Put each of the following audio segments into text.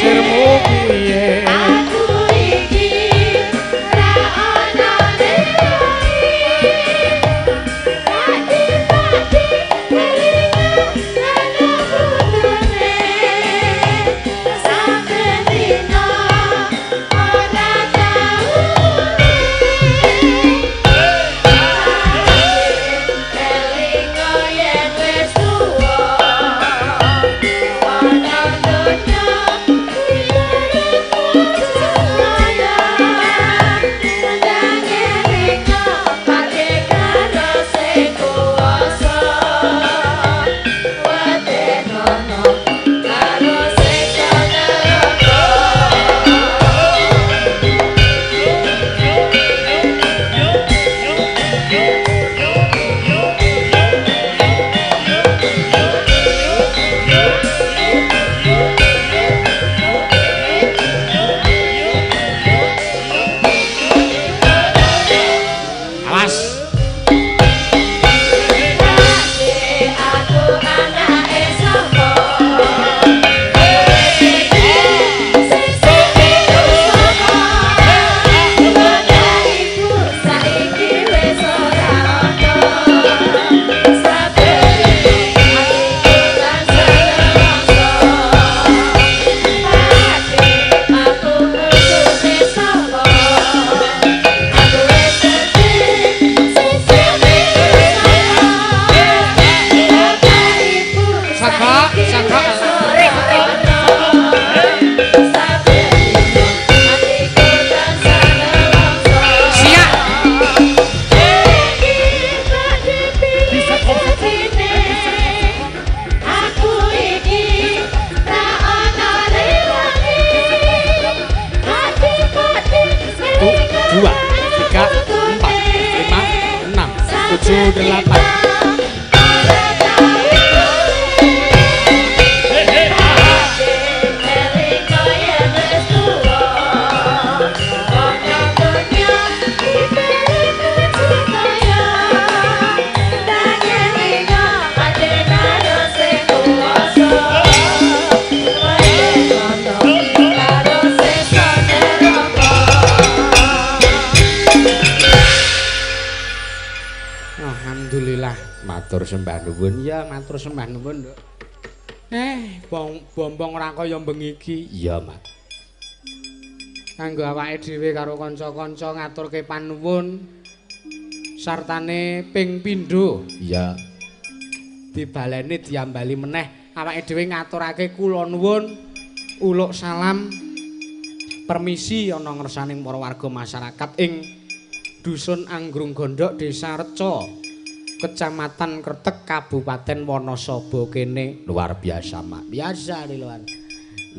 sirmu piye matur sembah nuwun ya matur sembah nuwun Nduk. Bombong ora kaya bengi iki. Iya, Mas. Kanggo awake dhewe karo kanca-kanca ngaturke panuwun sartane ping pindho. Iya. Dibaleni diambali meneh awake dhewe ngaturake kula nuwun uluk salam permisi ana ngersaning para warga masyarakat ing Dusun Anggrung Gondok Desa Reca Kecamatan Kretek Kabupaten Wonosobo kene luar biasa Mak. Biasa di luar.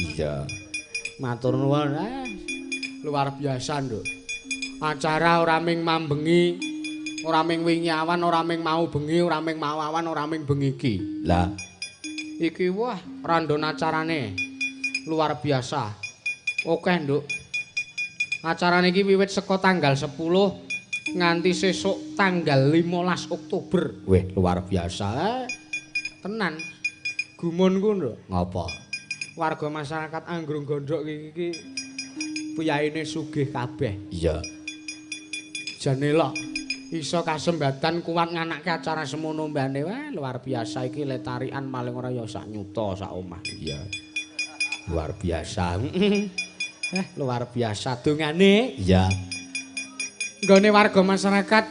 Iya. Matur nuwun luar biasa Nduk. Acara ora ming mambengi, ora ming wingi awan, ora ming mau bengi, ora ming mau awan, ora ming bengi iki. Lah iki wah randon acarane luar biasa. Oke Nduk. Acarane iki wiwit saka tanggal 10 nganti sesuk tanggal 15 Oktober. Weh, luar biasa. Tenan. Gumunku Nduk. Ngapa? Warga masyarakat Anggrung Gondok iki puyaine sugih kabeh. Iya. Jane lho iso kasembatan kuat nganake acara semono mbane. Wah, luar biasa iki letarian maling ora ya sak nyuta sak omah. Iya. Luar biasa. Luar biasa dongane. Iya. Nggone warga masyarakat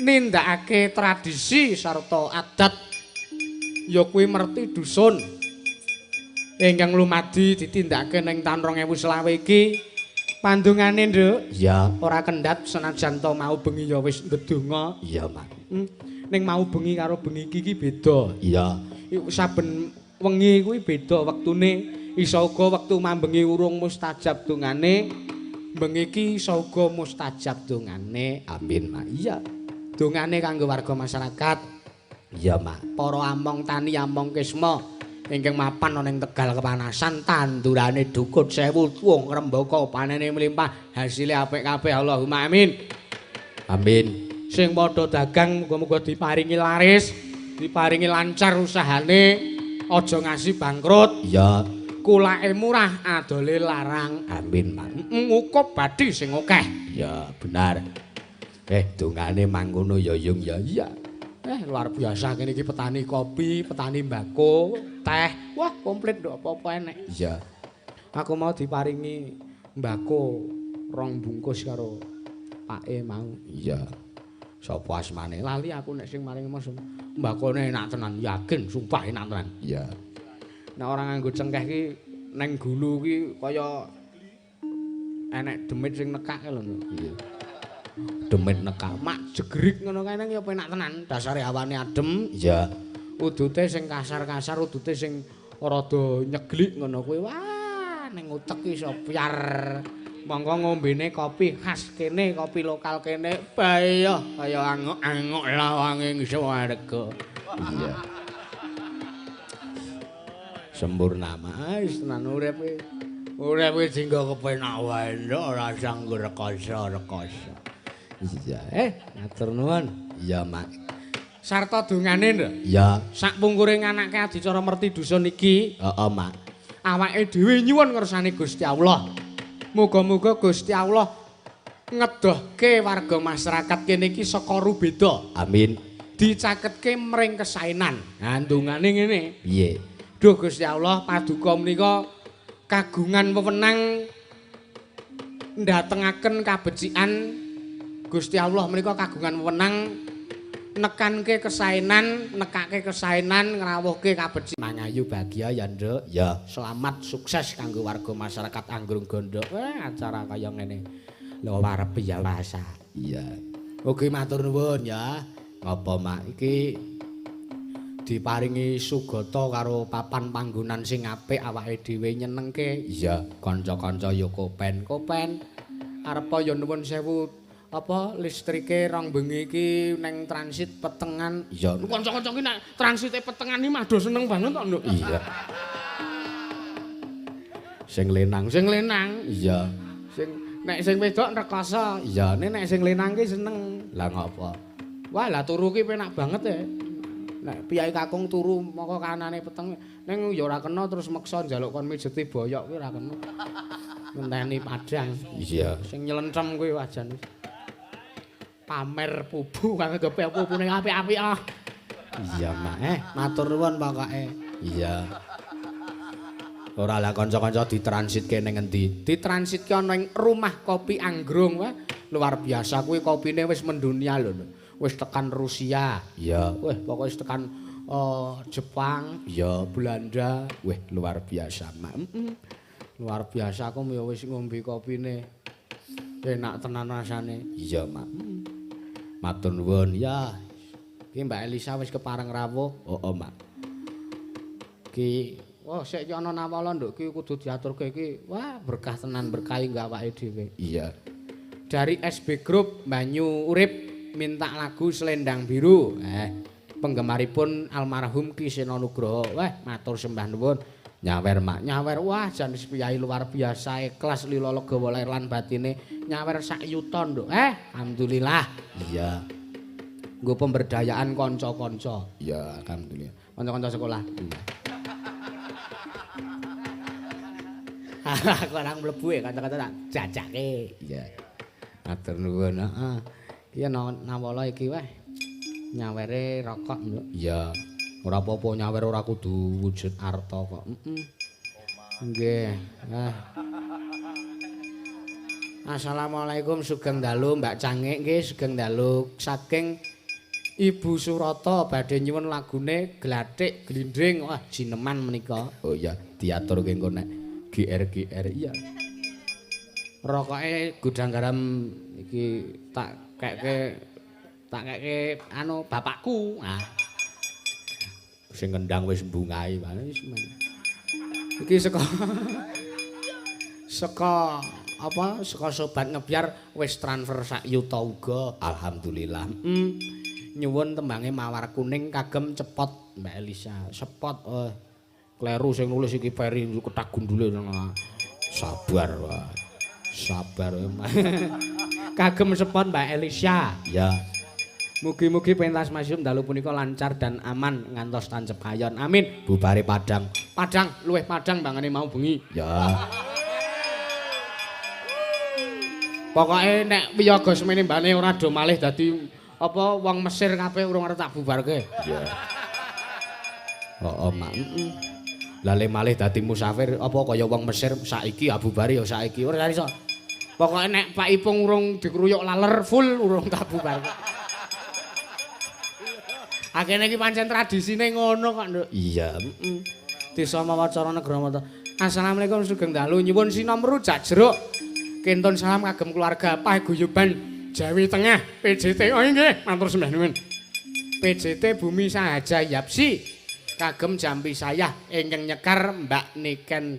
nindakake tradisi sarta adat ya kuwi merti dusun ingkang lumadi ditindakake ning taun 2020 iki pandungane Nduk ya ora kendhat senajan to mau bengi ya wis ndedonga iya Mas ning mau bengi karo bengi iki beda iya saben wengi kuwi beda wektune isa uga wektu mambengi urung mustajab dongane bengi iki isa uga mustajab dongane amin Mak iya dongane kanggo warga masyarakat iya Mak para among tani among kesma ingkang mapan ana ing Tegal kepanasan tandurane dukut 1000 wong ngrembaka panene mlimpah hasile apik kabeh Allahumma amin amin sing padha dagang muga-muga diparingi laris diparingi lancar usahane aja ngasih bangkrut iya kulake murah adole larang. Amin, Mak. Ngukup badhe sing akeh. Ya, benar. Dongane mangkono ya Yung ya. Iya. Luar biasa kene iki petani kopi, petani mbako, teh. Wah, komplit nduk apa-apa enek. Iya. Aku mau diparingi mbako 2 bungkus karo pake mau. Iya. Sapa asmane? Lali aku nek sing maringi Mas. Mbakone enak tenan, yakin, sumpah enak tenan. Iya. Nek orang nganggo cengkeh ki neng gulu ki kaya enek demit sing nekak lho. Iya. Demit nekak, mak jegerik ngono kae nang ya penak tenan. Dasare awane adem. Iya. Udute sing kasar-kasar, udute sing rada nyeglik ngono kuwi. Wah, ning utek ki iso piar. Monggo ngombene kopi khas kene, kopi lokal kene. Bae ya kaya angok-angok lawange swarga. Iya. Sempurna wis tenan urip iki. Urip iki jinggo kepenak wae nduk ora sanggo rekoso-rekoso. Iya, ngatur nuwun. Iya, Mak. Sarta dongane nduk. Iya. Sak pungkure nganake adicara merti dusun iki. Heeh, Mak. Awake dhewe nyuwun ngersane Gusti Allah. Muga-muga Gusti Allah ngedohke warga masyarakat kene iki saka rubeda. Amin. Dicaketke mring kesaenan. Nah, ndongane ngene. Piye? Duh Gusti Allah paduka menika kagungan wewenang ndatengaken kabecikan. Gusti Allah menika kagungan wewenang nekanke kesaenan, nekake kesaenan, ngrawuhke kabecikan. Mangayu bahagia ya, Nduk. Ya, selamat sukses kanggo warga masyarakat Anggrung Gondok. Acara kaya ngene. Luar biasa. Iya. Ugi matur nuwun ya. Ngapa, Mak? Iki diparingi sugata karo papan panggonan sing apik awake dhewe nyenengke. Iya, kanca-kanca ya kopen. Kopen arep ya nuwun sewu apa listrike rong bengi iki neng transit petengan. Iya, kanca-kanca ki nek transite petengan iki mah do seneng banget kok, Nduk. Iya. Sing lenang. Iya. Nek sing wedok rekoso. Iya, nek sing lenang ki seneng. Lah ngopo? Wah, lah turu ki penak banget ya. Nek piyai kakung turu moko kanane peteng ning ya ora kena terus meksa njaluk kon mijeti boyok kuwi ora kena. Ngenteni padang. Iya. Sing nyelentem kuwi wajan. Pamer pupu kang gepe pupune apik-apik ah. Iya, Mak. Matur nuwun pokoke. Iya. Ora lah kanca-kanca ditransitke ning endi? Ditransitke ana ing rumah kopi Anggrung. Wah, luar biasa kuwi kopine wis mendunia lho. Wis tekan Rusia. Iya. Wih, pokoke wis tekan Jepang, ya Belanda. Wih, luar biasa, Mak. Luar biasa aku ya wis ngombe kopine. Enak tenan rasane. Iya, Mak. Matur nuwun ya. Ki Mbak Elisa wis kepareng rawuh. Oh, Mak. Ki, sik ana nawala nduk ki kudu diaturke iki. Wah, berkah tenan berkahi nggo awake dhewe. Iya. Dari SB Group Banyu Urip minta lagu Selendang Biru. Penggemaripun almarhum Ki Sena Nugroho. Wah, matur sembah nuwun. Nyawer, Mak, nyawer. Wah, jan piyai luar biasa ikhlas lila legawa lahir lan batine. Nyawer sak yuta, Nduk. Alhamdulillah. Iya. Nggo pemberdayaan kanca-kanca. Iya, alhamdulillah. Kanca-kanca sekolah. Aku orang mlebu kanca-kanca tak jajake. Iya. Matur nuwun, heeh. Iki nawala iki wae. Nyawere rokok, Nduk. Iya. Ora apa-apa nyawer ora kudu wujud arta kok. Nggih. Assalamualaikum sugeng dalu Mbak Cangik nggih sugeng dalu saking Ibu Surata badhe nyuwun lagune Glathik Glindring. Wah jineman menika. Oh iya diaturke engko nek GR iya. Rokoke gudang garam iki tak keke anu bapakku. Sing ngendang wis mbungahi wis men. Iki saka sobat ngebyar wis transfer sak yuta uga alhamdulillah. Nyuwun tembange Mawar Kuning kagem cepot Mbak Elisa. Sepot kleru sing nulis iki Peri ketak gundule sabar wae. Sabar kagem sepot Mbak Elisa. Ya. Mugi-mugi pentas masyhum dalu punika lancar dan aman ngantos tancep kayon. Amin. Bubare Padang. Padang, luwih Padang bangane mau bengi. Ya. Pokoke nek wiyaga semene mbane ora do malih dadi apa wong Mesir kabeh urung arep tak bubarke. Ya. Oh, mak. Lale malih dadi musafir apa kaya wong Mesir saiki abubare ya saiki. Ora iso. Pokoke nek Pak Ipung urung dikruyuk laler full urung tak bubarke. Akhirnya iki pancen tradisine ngono kok, Nduk. Iya, Desa Mawacara Negara Mata. Assalamualaikum sugeng dalu nyuwun sinomru jak jeruk. Kentun salam kagem keluarga paguyuban Jawi Tengah PJT. Oh nggih, matur sembah nuwun. PJT Bumi Sahaja Yapsi kagem jampi saya ingkang nyekar Mbak Niken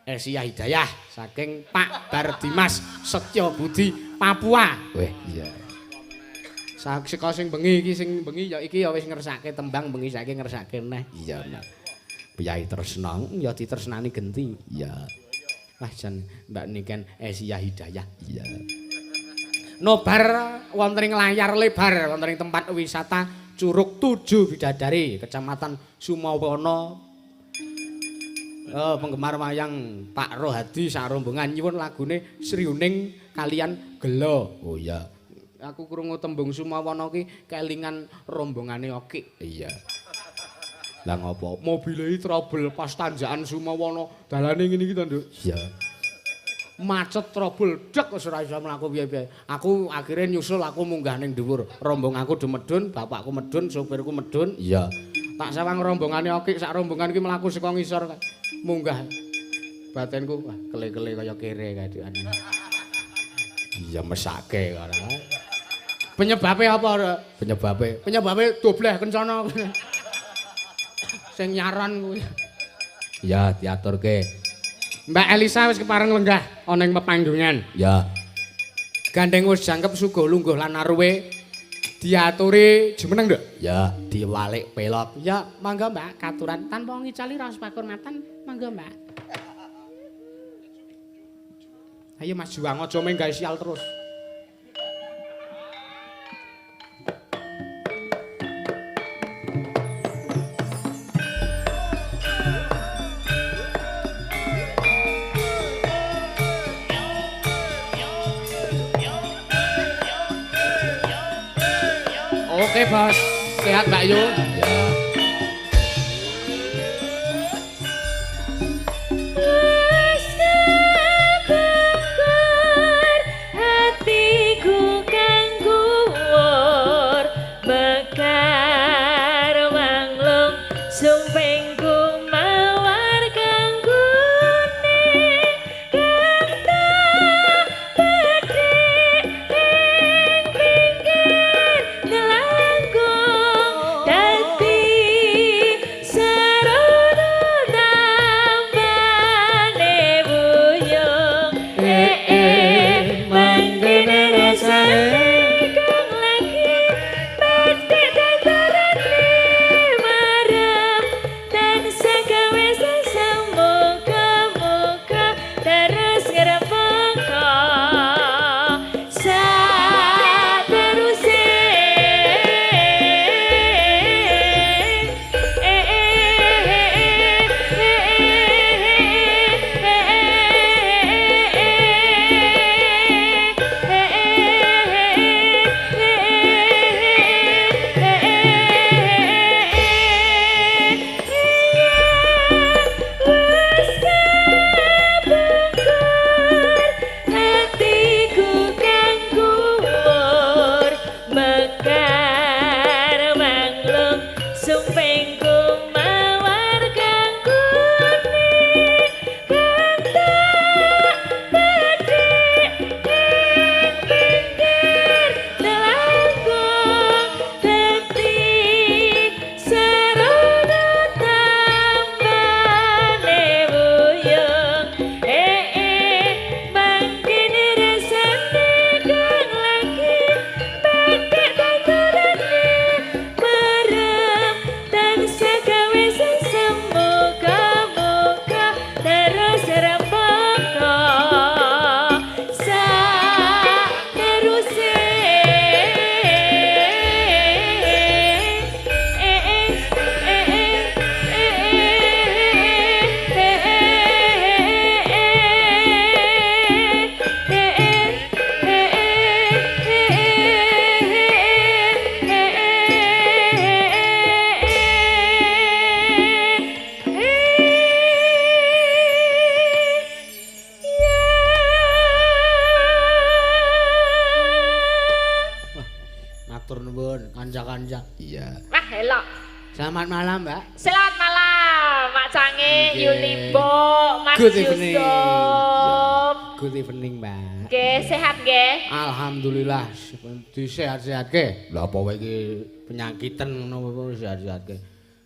Esia Hidayah saking Pak Bardimas Setyo Budi Papua. Weh, iya. Saka sing bengi iki sing bengi ya iki ya wis ngersake tembang bengi saiki ngersake neh. Iya, Nak. Piyai tresna ya ditresnani genti. Iya. Wah jan Mbak Niken Esia Hidayah. Iya. Nobar wonten ing layar lebar wonten ing tempat wisata Curug 7 Bidadari, Kecamatan Sumawana. Penggemar wayang Pak Rohadi sak rombongan nyuwun lagune Sriuning kalian Gelo. Oh iya. Aku krungu tembung Sumawana ki kelingan rombongane Oki. Iya. Lah ngopo? Mobile trouble pas tanjakan Sumawana. Dalane ngene iki to, Nduk. Iya. Macet trouble dek wis ora iso mlaku piye-piye. Aku akhire nyusul aku munggah ning dhuwur. Rombong aku do medun, bapakku medun, sopirku medun. Iya. Tak sawang rombongane Oki sak rombongan ki mlaku saka ngisor munggah. Batinku wah kele-kele kaya kere kadukan. Iya mesake ora. Penyebabe apa? Penyebabe dobleh kencana. Sing nyaran kuwi. Ya, diaturke. Mbak Elisa wis kepareng lenggah ana ing pepanggungan. Ya. Gandeng wis jangkep sugo lungguh lan aruwe diaturi jumeneng, Nduk? Ya, diwalik pelok. Ya, mangga Mbak, katuran tanpa ngicali raos pakurmatan, mangga Mbak. Ayo Mas Juwang aja menggawe sial terus. Oke bos, sehat Mbak Yu? Ya. Dadi kanca-kanca. Iya. Wah, hello. Selamat malam, Mbak. Selamat malam, Mak Cange, Yulimbo, Mas Good evening. Yusuf. Good evening, Mbak. Oke, sehat nggih? Alhamdulillah, sehat-sehat ke. Lah apa wae iki penyakitan ngono apa sehat-sehat ke.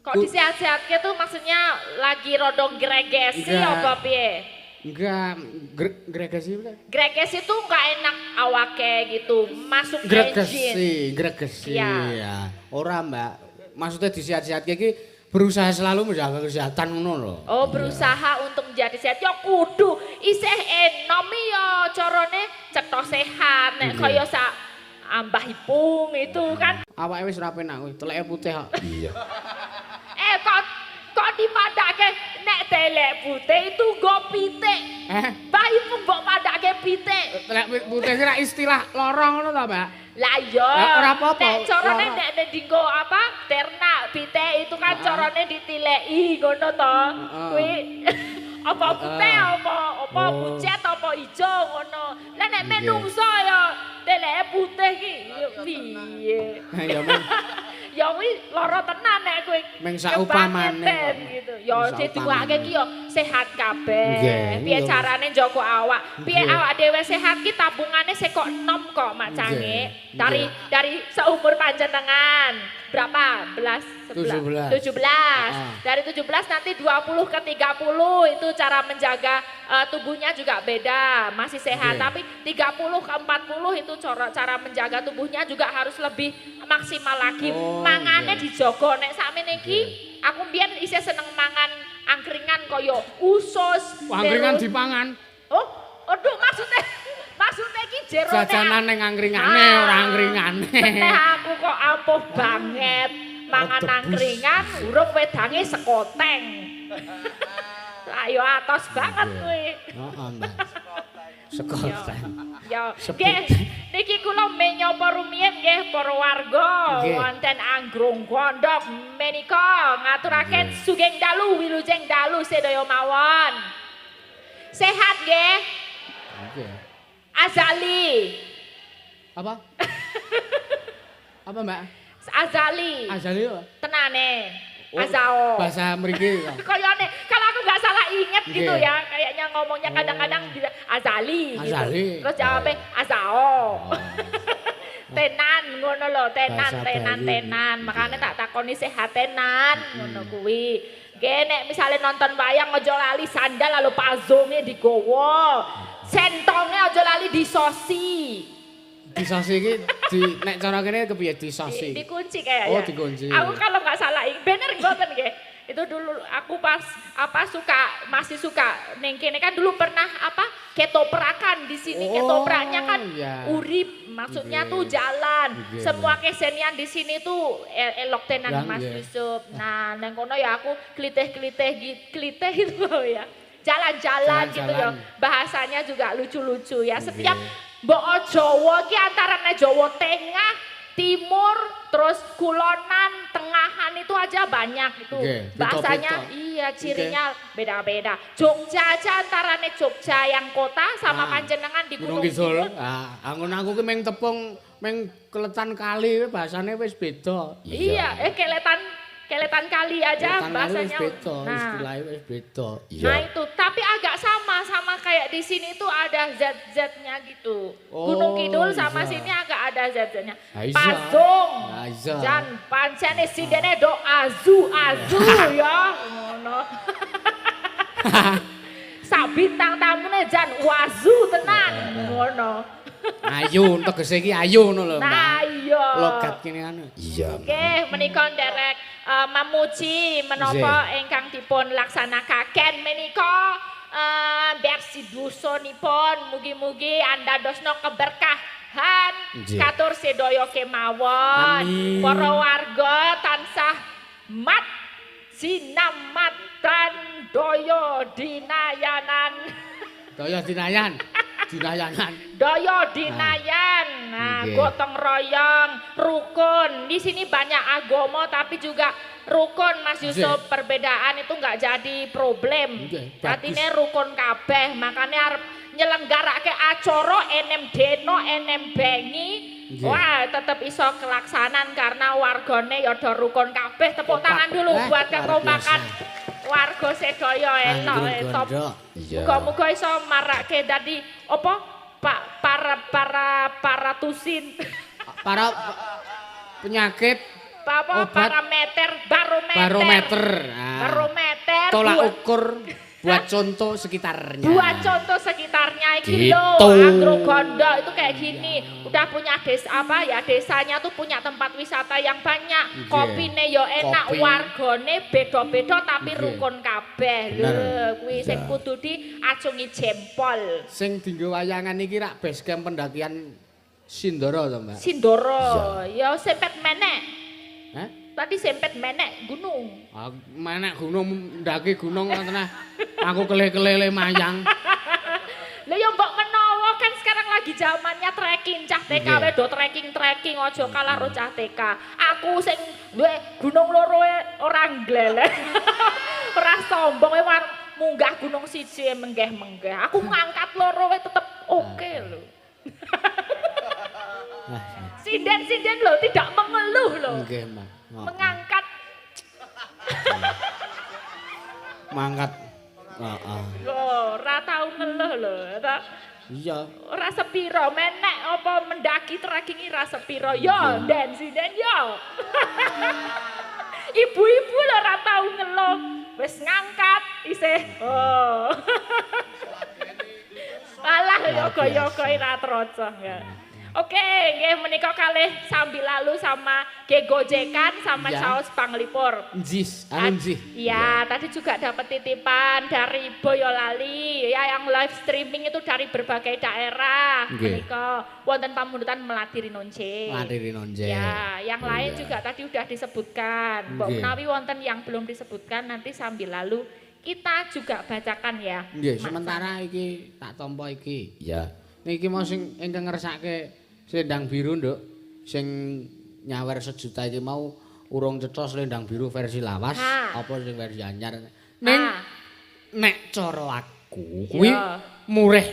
Kok disehat-sehatke tuh maksudnya lagi rodong gregesi apa piye? Enggak, gregesi udah. Gregesi tuh enggak enak awake gitu, masuk Gregesi. Iya. Ya. Ora, Mbak. Maksudnya disehat-sehatke iki berusaha selalu menjaga kesehatan ngono lho. Oh, berusaha untuk menjadi sehat. Ya kudu isih enom ya carane cetha sehat nek kaya sak ambah ipung itu kan. Awake wis ora penak kowe, teleke putih kok. Iya. Kok dipadake nek telek putih itu nggo pitik. Bayi mbok padake pitik. Telek putih kira istilah lorong ngono ta, Mbak? Lah iya. Ora apa-apa. Nek carane nek dinggo apa? Ternak pitik itu kan carane ditileki ngono to. Kuwi apa putih apa pucet apa ijo ngono. Lah nek menungso ya telek putih ki piye? Ya men. Ya kuwi lara tenan nek kowe. Meng saupamane gitu. Ya diduwake ki ya sehat kabeh. Piye carane njaga awak? Piye awak dhewe sehat ki tabungane sik kok enom kok Mak Cange. Dari seumur panjenengan. Berapa? 17. Dari 17 nanti 20 ke 30 itu cara menjaga tubuhnya juga beda. Masih sehat. Tapi 30 ke 40 itu cara menjaga tubuhnya juga harus lebih maksimal lagi. Mangane dijogo nek sakmene iki aku mbiyen isih seneng mangan angkringan kaya usus. Angkringan dipangan. Oh, aduh maksudnya iki jero jajanan ning angkringane ora angkringane. Nek aku kok ampuh banget mangan angkringan urung wedange sekoteng. Ayo atos banget kowe. Heeh, Mbak. Sekoteng. Ya, nggih, niki kula menyapa rumiyin nggih para warga wonten Anggrung Gondok menika ngaturaken sugeng dalu wilujeng dalu sedaya mawon. Sehat nggih? Nggih. Azali. Apa? Apa, Mbak? Azali. Azali apa? Tenane. Azao. Bahasa mriki. Kayane kalau aku nggak salah inget gitu ya, kayaknya ngomongnya kadang-kadang bisa Azali. Gitu. Terus jawabnya Azao. Tenan ngono lho, tenan. Makanya tak takoni sehat tenan ngono kuwi. Nggih nek misale nonton wayang aja lali sandal lalu pazonge digowo. Sentonge aja lali disosi. Disosi iki nek cara kene kepiye disosi? Dikunci kayaknya. Oh, dikunci. Aku kalau nggak salah, bener mboten nggih. Itu dulu aku pas masih suka ning kene kan dulu pernah ketoperakan di sini. Ketopraknya kan urip, maksudnya tuh jalan. Semua kesenian di sini tuh elok tenan Mas Yusuf. Nah, nang kono ya aku kliteh itu ya. Jalan-jalan gitu ya. Bahasanya juga lucu-lucu ya. Setiap mbok Jawa ki antarane Jawa Tengah, Timur, terus Kulonan, Tengahan itu aja banyak itu. Bahasanya iya cirinya beda-beda. Jogja aja antarane Jogja yang kota sama panjenengan di Gunung Kidul. Angon aku ki meng tepung meng keletan kali bahasane wis beda. Iya, keletan kali aja bahasanya. Istilahnya wis beda. Nah itu, tapi agak sama kayak di sini tuh ada zat-zatnya gitu. Gunung Kidul sama sini agak ada zat-zatnya. Pazong, jan pancene sidene do azu ya. Ngono. Sak bintang tamune jan wazu tenan ngono. Ayu tegese iki ayu ngono lho, Mbak. Nah iya. Logat kene anu. Iya. Oke, menika nderek mamuji menapa ingkang dipun laksanakaken menika bersih dosonipun mugi-mugi andadosna keberkahan katur sedaya kemawon. Para warga tansah mat sinamatan daya dinayanan. Daya dinayan. Daya dinayan. Nah, gotong royong, rukun. Di sini banyak agama tapi juga rukun Mas Yusuf. Perbedaan itu nggak jadi problem. Artinya rukun kabeh. Makanya arep nyelenggarake acara enem deno enem bengi Wah, tetep iso kelaksanan karena wargane ya do rukun kabeh. Tepuk tangan dulu buat kekompakan warga sedaya entok. Muga-muga iso marake dadi apa? Para tusin. Para penyakit barometer. Tolak ukur buat contoh sekitarnya. Buat contoh sekitarnya iki gitu. lho, Agrogondo itu kayak gini. Udah punya desanya tuh punya tempat wisata yang banyak. Kopine yo enak, wargane beda-beda tapi rukun kabeh. Lho, kuwi sing kudu diacungi jempol. Sing dienggo wayangan iki rak base camp pendakian Sindoro to, Mbak? Sindoro, ya sempet menek. Hah? Tadi sempet menek gunung. Menek gunung, ndaki gunung tenah. Aku kele-kelele mayang. Lah ya mbok menawa kan sekarang lagi zamannya trekking, cah TK wedo trekking aja kalah karo cah TK. Aku sing duwe gunung loro ora gleleh. Ora sombong munggah gunung siji menggeh-menggeh. Aku ngangkat loro tetep oke lho. Sinden loh, tidak mengeluh loh. Nggih, Mbak. Mengangkat. Mangkat. Ora tau ngeluh lho, Iya. Ora sepiro menek apa mendaki trekking ora sepiro. Yo, sinden yo. Ibu-ibu lho ora tau ngeluh. Wis ngangkat isih. Oh. Alah yoga-yoga ora troco ya. Oke, nggih menika kalih sambil lalu sama Gojekan sama saus Panglipur. Njis, Iya, tadi juga dapat titipan dari Boyolali ya yang live streaming itu dari berbagai daerah. Menika wonten pamundutan Melatiri Nonje. Ya, yang lain juga tadi udah disebutkan. Mbok menawi wonten yang belum disebutkan nanti sambil lalu kita juga bacakan ya. Nggih, sementara iki tak tampa iki. Ya. Niki mau sing ingkang ngersake Selendang Biru, Nduk. Sing nyawer sejuta iki mau urung cetha Selendang Biru versi lawas apa sing versi anyar. Ning nek cara aku kuwi murih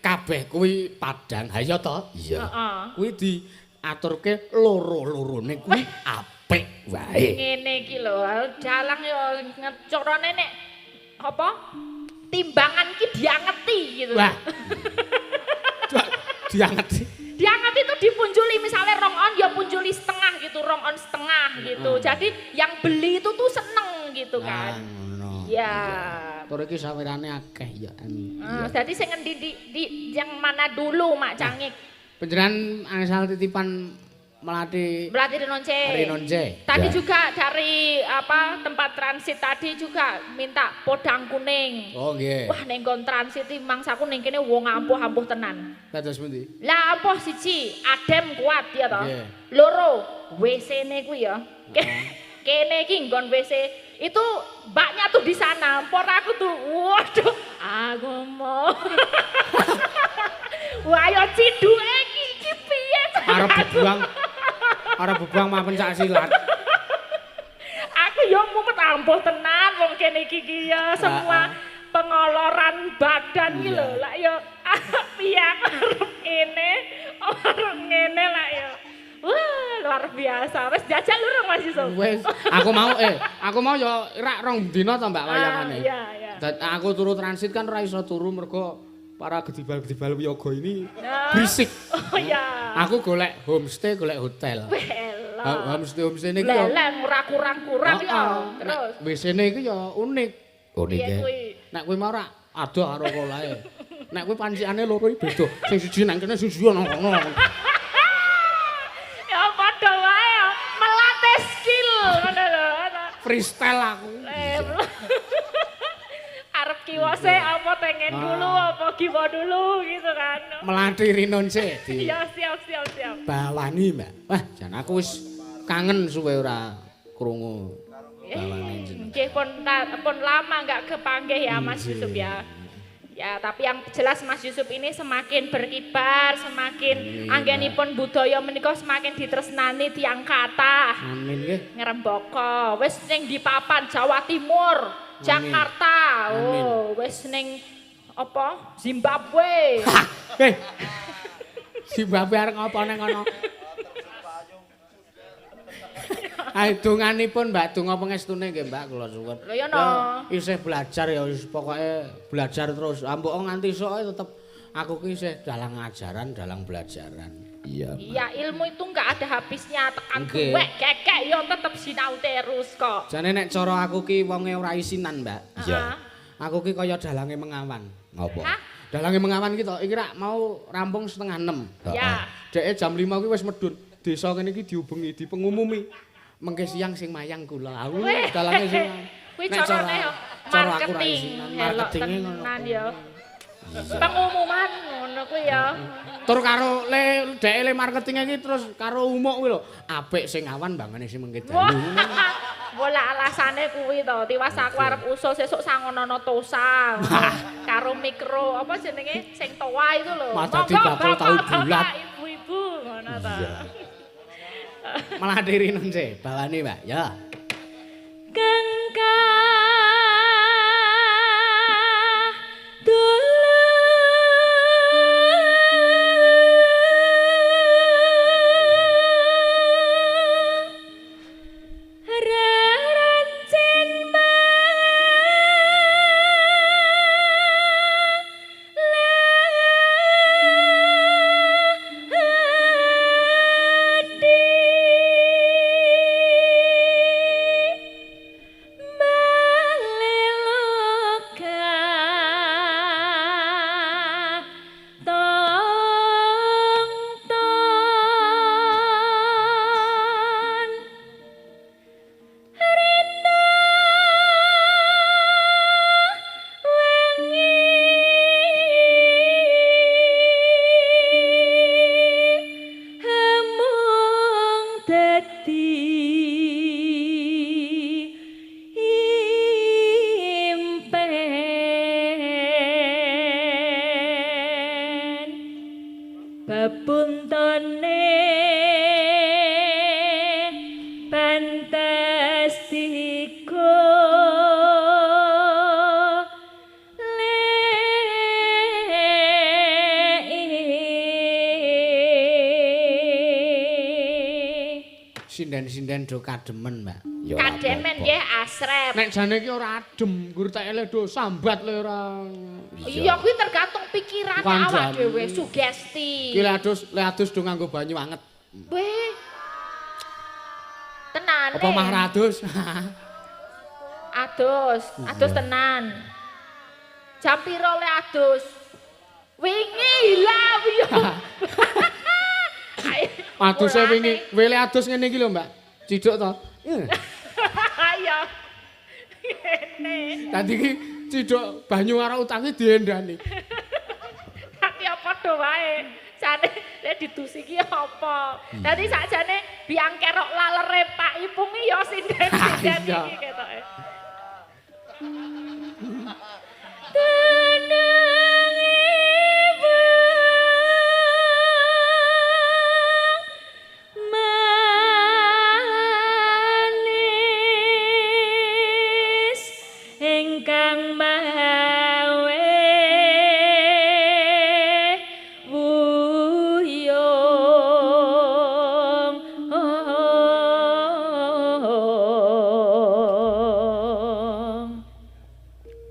kabeh kuwi padang. Ha iya to? Iya. Kuwi diaturke loro-lorone kuwi apik wae. Ngene iki lho, dalang yo carane nek apa? Timbangan ki diangeti gitu. Wah. Diangeti. Diangkat itu dipunjuli misalnya rong on ya punjuli setengah gitu, rong on setengah gitu. Jadi yang beli itu tuh seneng gitu kan. Ya. Tur iki sawirane akeh ya. Jadi sing ngendi di yang mana dulu Mak Cangik? Panjenengan angsal titipan Melati Rinonce. Tadi juga dari tempat transit tadi juga minta podang kuning. Oh nggih. Wah ning nggon transit iki mangsaku ning kene wong ampuh-ampuh tenan. Kados pundi? Lah ampuh siji, adem kuat ya toh. Loro, WC-ne kuwi ya. Kene iki nggon WC itu mbaknya tuh di sana. Por aku tuh waduh, aku mau. Wah yo ciduke iki piye? Arep bebuang mapen sak silat. Aku yo mumet ampuh tenan wong kene iki ya semua pengoloran badan iki lho. Lah yo piye arep ngene lah yo. Wah, luar biasa. Wis jajal lho Mas Yusuf. Wis, aku mau yo rak rong dina to Mbak wayangane. Iya. Aku turu transit kan ora iso turu mergo para gedibal-gedibal wiyaga ini berisik. Oh iya. Aku golek homestay, golek hotel. Homestay niki yo ora kurang-kurang yo. Terus WC-ne iki yo unik. Unik ya. Nek kowe mau ora adoh karo kolae. Nek kowe pancikane loro iki beda. Sing siji nang kene sing siji nang kono. Ya padha wae melatih skill ngono lho. Freestyle aku. Arep kiwase apa pengen dulu apa kiwa dulu gitu kan. Melati Rinonce. Iya siap. Bawani Mbak. Wah, jan aku wis kangen suwe ora krungu bawani jeneng. Nggih pun lama enggak kepanggih ya Mas Yusuf ya. Ya, tapi yang jelas Mas Yusuf ini semakin berkibar, semakin anggenipun budaya menika semakin ditresnani tiyang kathah. Amin nggih. Ngrembaka, wis ning di papan Jawa Timur. Jakarta, wis ning apa? Zimbabwe. Zimbabwe arep ngopo nang kono? Ayo donganipun Mbak, donga pangestune nggih Mbak kula suwun. Lho ya no. Isih belajar ya pokoke belajar terus. Ambok nganti sok tetep aku ki isih dalang ajaran, dalang belajaran. Iya. Iya, ilmu itu enggak ada habisnya. Tekan duwek kekek ya tetep sinau terus kok. Jane nek cara aku ki wonge ora isinan, Mbak. Iya. Aku ki kaya dalange mengawan. Ngopo? Dalange mengawan ki to, iki rak mau rampung 5:30. Ya. Deke jam 5 kuwi wis medhun. Desa kene iki diubengi, dipengumumi. Mengke siang sing mayang kula. Aku dalange sing. Kuwi carane marketing. Marketinge ngono. Ya. Pengumuman ngono kuwi ya. Tur karo deke marketing iki terus karo umuk kuwi lho. Apik sing awan bangane sing mengke dalu. Bola alasane kuwi to, tiwas aku arep usul sesuk sangonono tosa. Karo mikro apa jenenge sing toa itu lho. Mas dadi bakul tahu bulat. Ibu-ibu ngono to. Malah dirinen sih, bawane Mbak. Ya. Gengka Babuntone Fantastika Sinden-sinden do kademen, Mbak. kademen nggih asrep. Nek jane iki ora adem, gurteke le do sambat le ora. Iya kuwi tergantung pikirane awak dhewe, sugesti. Ki le adus do nganggo banyu anget. Weh. Tenan. Apa mah radus? Adus tenan. Jam piro le adus? Wingi lah yo. Aduse wingi, wele adus ngene iki lho, Mbak. Ciduk to. Ayo. Ngene. Tadi ki ciduk banyu karo utange diendani. Tapi apa do wae. Jane lek didusi ki apa? Dadi sakjane biang kerok lalere Pak Ipung iki ya sinden-sinden iki ketoke. Ingkang mawe wuyung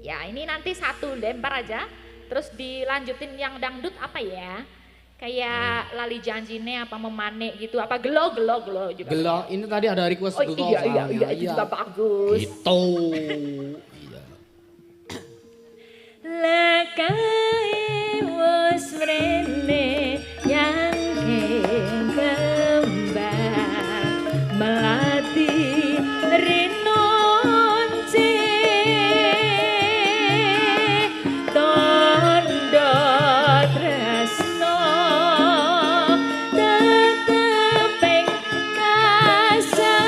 ya ini nanti satu lempar aja terus dilanjutin yang dangdut apa ya kayak lali janjine apa memanik gitu apa gelo juga Gelo, ini tadi ada request oh iya itu juga bagus gitu. Lakai wis mrene yang kembang melati rinonce tondo tresno teteping kasaguhane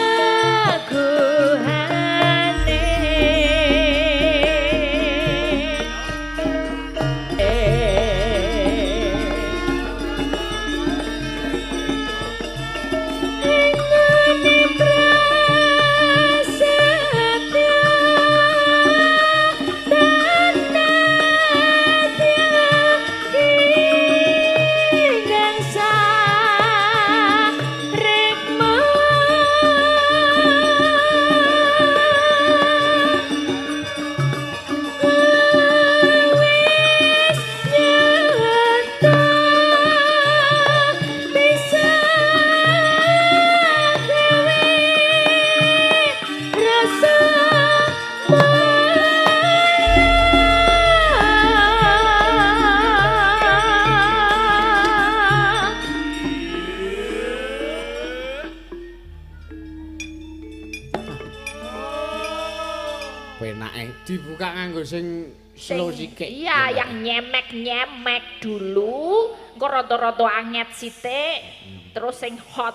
dibuka nganggo sing slow sithik. Iya, yang nyemek-nyemek dulu, engko rada-rada anget sithik, terus sing hot.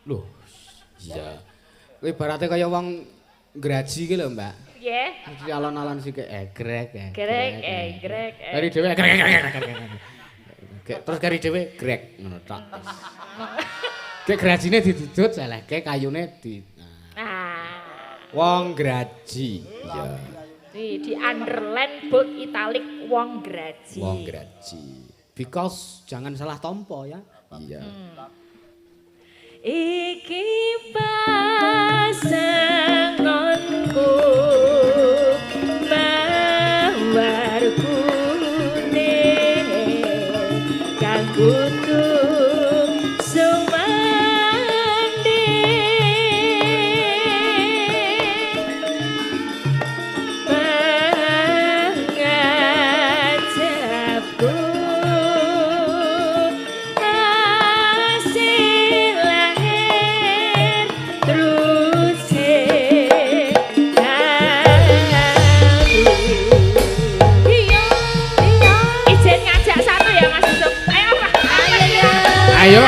Loh. Iya. Kowe ibarate kaya wong graji ki lho, Mbak. Nggih. Mesti alon-alon sithik grek. Grek. Kari dhewe grek. Terus kari dhewe grek ngono tok. Kek grajine didudut selehke kayune di. Wong graji. Iya. Di underline bold italic wong graji. Wong graji. Because jangan salah tompo ya. Iya. Iki pasanganku mawar kuning kanggo Ayo.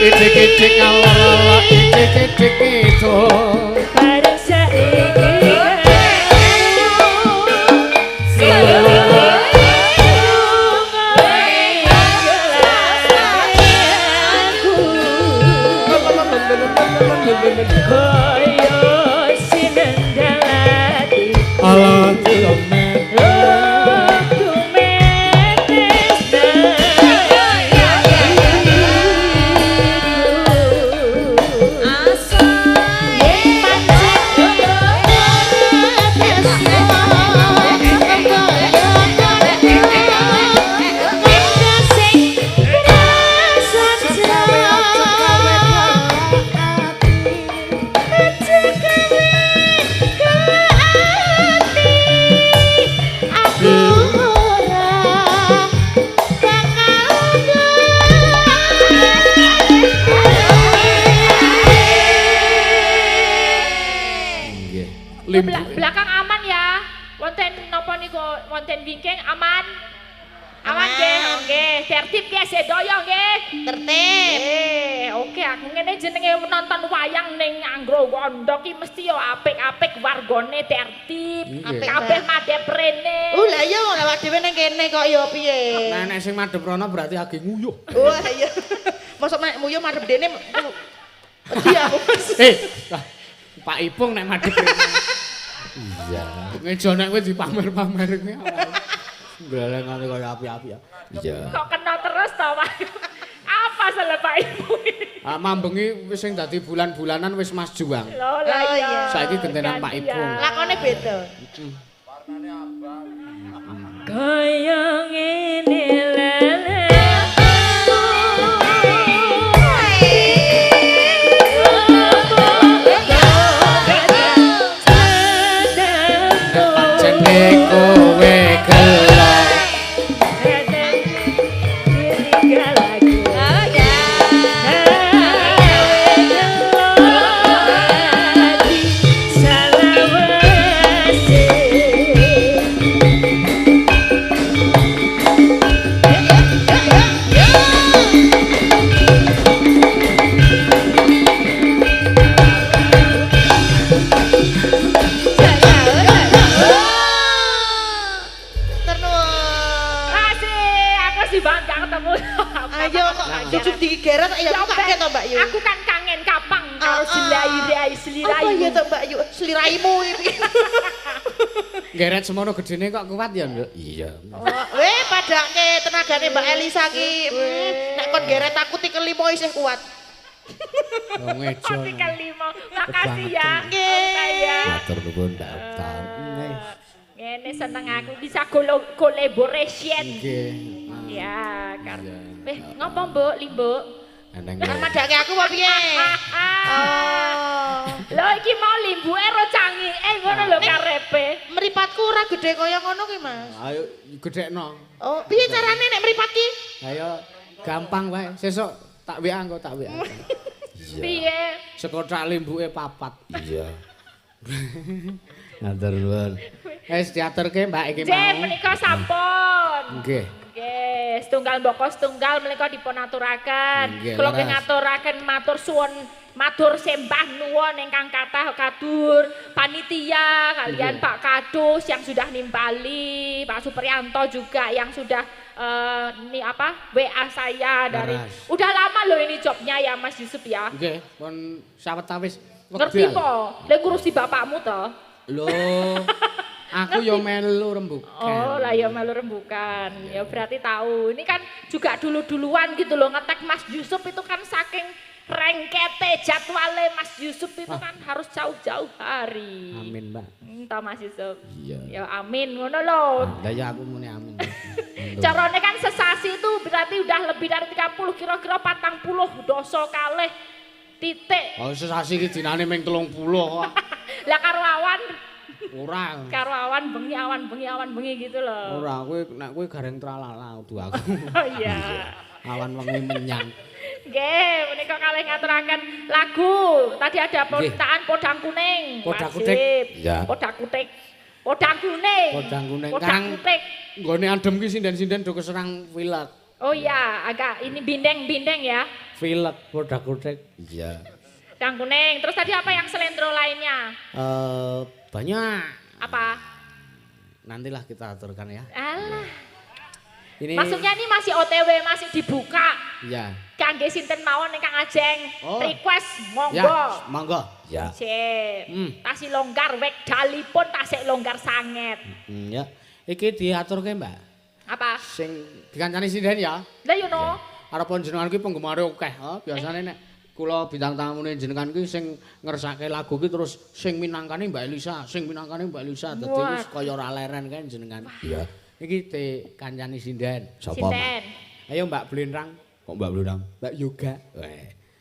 Icik-icik ngawala icik-icik itu bareng saiki koyo sinendalati ala tumen belakang aman ya. Wonten napa niku? Wonten wingking aman. Aman nggih, tertib nggih sedaya nggih. Tertib. Oke, aku ngene jenenge nonton wayang ning Anggro Wondo ki mesti yo apik-apik wargane tertib. Kabeh madhep rene. Lah iya wong awak dhewe ning kene kok ya piye? Nah nek sing madhep rono berarti age nguyuh. Wah iya. Mosok nek nguyuh madhep dene. Iya, Mas. Pak Ipung nek madhep rene. Iya. Ngejo nek kowe dipamer-pamer kuwi awake. Galengane kaya api-api ya. Iya. Kok kena terus to, Pak? Apa salah Pak Ibu? Mambengi wis sing dadi bulan-bulanan wis Mas Juang. Loh lah iya. Saiki gentenan Pak Ipung. Lakone beda. Warnane abang. Kaya ngene lele. Kowe gelap seliraimu iki. Geret semono gedene kok kuat ya, Nduk? Iya. Padake tenagane Mbak Elisa ki. Nek kon geret aku tikel 5 isih kuat. Wong ejo. Tikel 5. Makasih ya. Nggih. Matur nuwun, Mbak Utan. Ngene seneng aku bisa collaboration. Nggih. Ya, karena ngopo Mbok, Limbuk? Eneng. Kan madake aku apa piye? Oh. Lho iki mau limbuke ro cangike ngono lho karepe. Mripatku ora gede kaya ngono ki, Mas. Ayo gedhekno. Oh, piye carane nek mripat ki? Ayo gampang wae. Sesuk tak WA engko tak WA. Piye? Sekothak limbuke 4. Iya. Matur nuwun. Wis diaturke Mbak iki J mau. menika sampun. Nggih. Nggih, setunggal mboko setunggal menika dipun aturaken. Nggih, Kula leres. ngaturaken matur suwun matur sembah nuwun ingkang kathah kadur panitia kalian Pak Kadus yang sudah nimbali, Pak Supriyanto juga yang sudah WA saya dari Leres. udah lama loh ini jobnya ya Mas Yusuf ya. Nggih, pun sawetawis Ngerti po, lek ngurusi bapakmu toh. Lho, aku yo melu rembukan. Oh lah ya melu rembukan. Ya berarti tahu. Ini kan juga dulu-duluan gitu loh ngetek Mas Yusuf itu kan saking rengkete jadwale Mas Yusuf itu kan harus jauh-jauh hari. Amin, Mbak. Entah Mas Yusuf. Iya. Ya amin ngono loh. Lah ya aku muni amin. Carane kan sesasi itu berarti udah lebih dari 30 kira-kira 40 doso kalih titik. Oh, sesasi iki dinane ming 30 kok. Lah karo awan, Ora. karo awan bengi gitu loh. Ora, kowe nek kowe gareng tralala udu aku. Oh iya. Awan wengi menyang. Nggih, menika kalih ngaturaken lagu. Tadi ada permintaan podang kuning. Podang Wajib. kutik. Ya. Podang kutik. Podang kuning. Podang kuning. Podang Kang kutik. nggone adem ki sinden-sinden do keserang pilek. Oh iya, agak ini bindeng-bindeng ya. Pilek podak kutik. Iya. Podang kuning. Terus tadi apa yang selendro lainnya? Banyak. Apa? Nantilah kita aturkan ya. Alah. Ini Maksudnya ini masih OTW, masih dibuka. ya. Kangge sinten mawon ingkang ajeng Oh. request Ya, monggo. monggo. Ya. Sip. Hmm. Tasih longgar wekdalipun tasih longgar sanget. Ya. Iki diaturke, Mbak. Apa? Sing dikancani sinden ya. Lah you know. Arep jenengan ki penggemare akeh. Biasane nek kula bintang tamune jenengan ki sing ngersake lagu ki terus sing minangkane Mbak Elisa, sing minangkane Mbak Elisa. Dadi wis kaya ora leren kan jenengan. Iya. Iki dikancani sinden. Sapa, Mak? Sinten? Ayo Mbak Blenrang, Kok Mbak Blunang? Mbak Yoga.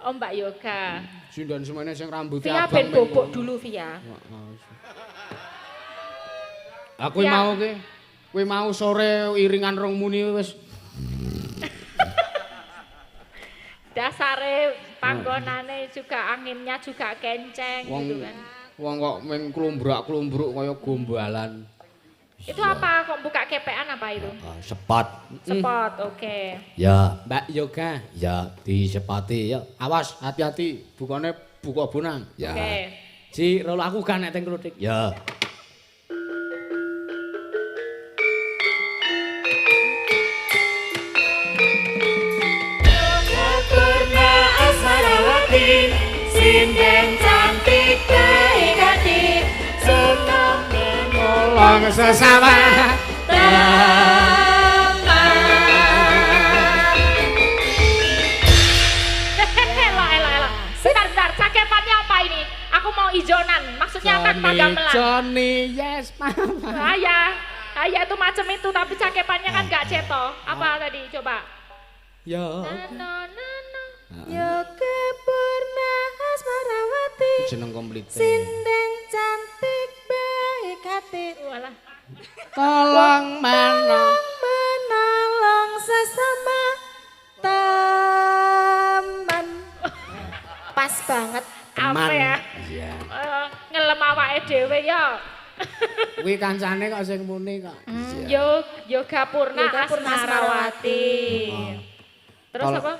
Oh Mbak Yoga. Sinden semene sing rambutnya Via abang. ben bobok dulu Via. Aku Ya. mau ki. Kowe mau sore iringan rong muni wis Dasare panggonane juga anginnya juga kenceng wong gitu kan. wong kok ming klumbrak-klumbruk kaya gombalan. Itu apa kok buka kepean apa itu? Sepat. Spot, oke. Ya. Mbak Yoga, Ya disepati ya. awas hati-hati bukane buka bonang. Ya. Oke. Ji, rolo aku kan nek teng kluthik. Ya. Purna Asmarawati, sinden cantik baik hati, senang Tolong sesama. Elah. Bentar, cakepannya apa ini? Aku mau ijonan, maksudnya tanpa gamelan. Johnny, yes, mama. Ayah itu macam itu, tapi cakepannya kan gak ceto. Apa tadi, coba. Yo. Nano. Yoga Purna Asmarawati, Jeneng komplit. sinden cantik baik hati, Walah. Tolong mana? menolong sesama teman. Pas banget. Teman. Apa ya? Iya. Ngelem awake dhewe ya. Kuwi kancane kok sing muni kok. Yoga Purna Yoga Purna Asmarawati. Terus Tolong- apa?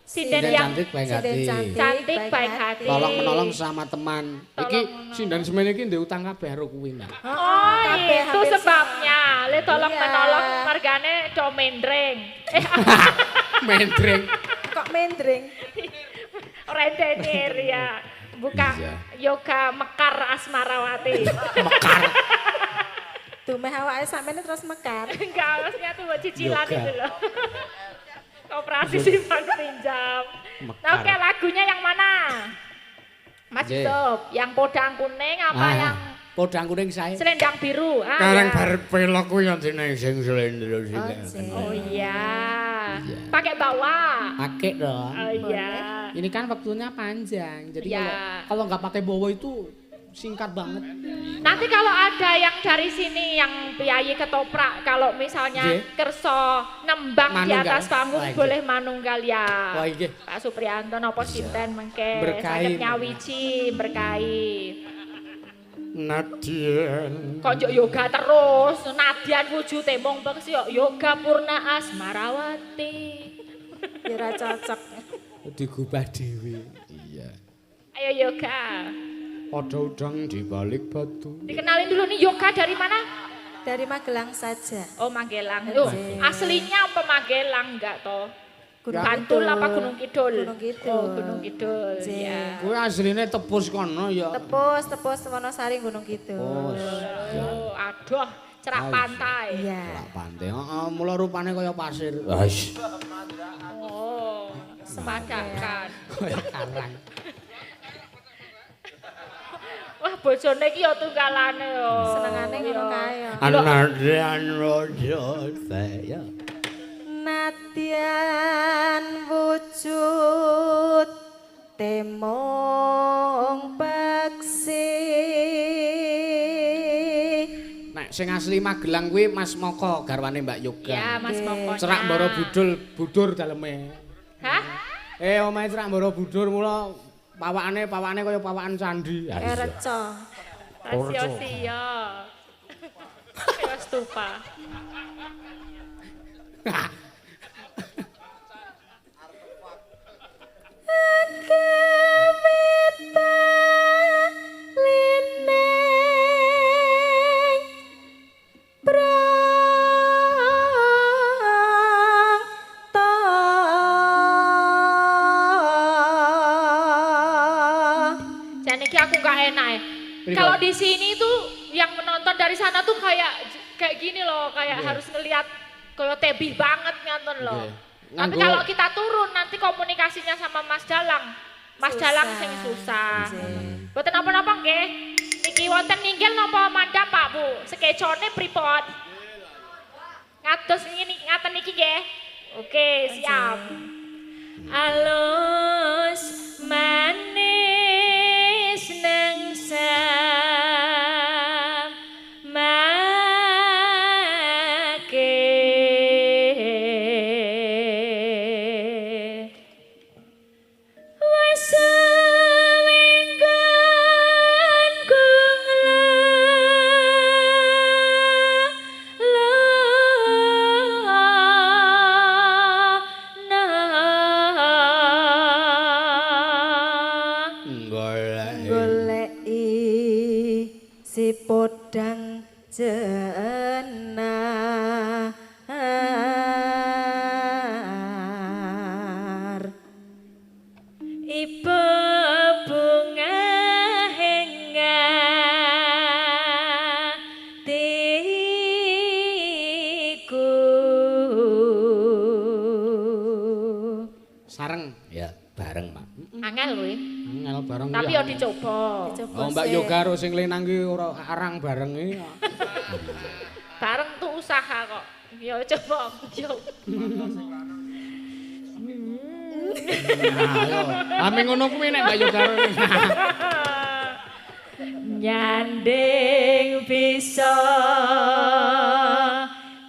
Sinden Sinden yang cantik baik Sinden hati. cantik baik hati. Tolong menolong sama teman. Iki Tolong sinden semene iki ndek utang kabeh karo kuwi, Mbak. Oh, Kabeh itu hampir sebabnya. Le tolong Iya. menolong margane do mendreng. Mendreng. Kok mendring? Rentenir ya. Buka Iya. yoga mekar Asmarawati. Mekar. Tumeh awake sampeyan terus mekar. Enggak, maksudnya tuh buat cicilan Yoga. itu loh. Operasi simpan pinjam. Nah, Mekar. oke, lagunya yang mana? Mas Nggih. Yusuf, yang podang kuning apa yang podang kuning sae. selendang biru? Ah, Karang ya. bar pelok kuwi dene sing slendro sing. Oh iya. Pakai bawa. Pakai dong. Oh iya. Ini kan waktunya panjang. Jadi Ya. kalau nggak pakai bawa itu singkat banget. Nanti kalau ada yang dari sini yang piyayi ketoprak, kalau misalnya Nggih. kerso nembang di Manunggal. atas panggung Wah, nggih. boleh manunggal ya. Wah, nggih. Pak Supriyanto napa sinten mengke Berkahi. saged nyawiji berkahi. Nadien. Kok njuk yoga terus, nadyan wujude mung beksi kok yoga purna Asmarawati. Ya ora cocok. Digubah dhewe. Iya. Ayo yoga. Ada udang di balik batu. Dikenalin dulu nih yoga dari mana? Dari Magelang saja. Oh Magelang. Yo, Nggih. aslinya apa Magelang enggak toh? Gunung Bantul Kidul. apa Gunung Kidul? Gunung Kidul. Oh, Gunung Kidul. Nggih. Ya. Kuwi asline tepus kono ya. Tepus Wonosari Gunung Kidul. Oh, aduh, cerak Aduh. pantai. Iya. Lah pantai. Heeh, mula rupane kaya pasir. Wais. Oh, semadakan. Kaya karang. Wah, bojone iki ya tunggalane yo. Senengane ngono kae ya. Anadian rojo saya. Nadyan wujud temong peksi. Nek sing asli Magelang kuwi Mas Moko garwane Mbak Yoga. Ya, Mas Moko. Cerak Mboro Budur daleme. Hah? Omahe Cerak Mboro Budur mula pawakane kaya pawakan candi. Reco. Rasio-sio. Kaya stupa. Kewita lineng pranta. Jan iki aku gak enak ya. Pripun? Kalau di sini tuh yang menonton dari sana tuh kayak gini loh, kayak harus ngelihat kayak tebih banget ngaten loh. Nggih. Tapi Nganggo- kalau kita turun nanti komunikasinya sama Mas Dalang. Mas Susah. Dalang sing susah. Nggih. Boten napa-napa nggih. Niki wonten ninggil napa mandhap Pak Bu? Sekecone pripun? Ngatos ngene ngaten iki nggih. Oke, siap. Alus manis nang samake wis linggon kung Goleki si podang jenar. Ibu bunga hingga tiku. Sareng. Ya, bareng, Pak. Angel kuwi, Ngel bareng. tapi ya. yo dicoba. Coba Oh, Mbak sih. Yoga karo sing lenang ki ora arang bareng iki. Bareng tuh usaha kok. Yo coba yo. Nah, yo. Ame ngono kuwi nek Mbak Yoga. Nyanding bisa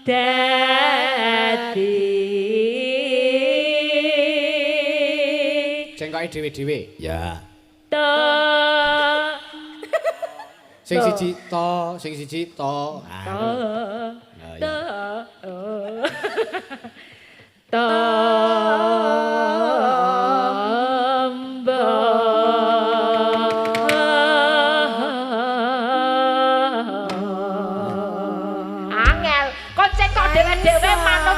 dadi Cengkoke dhewe-dhewe. Ya. to Sing siji to, sing siji to. to Oh, to ya. to angel konsen kok dewe-dewe manut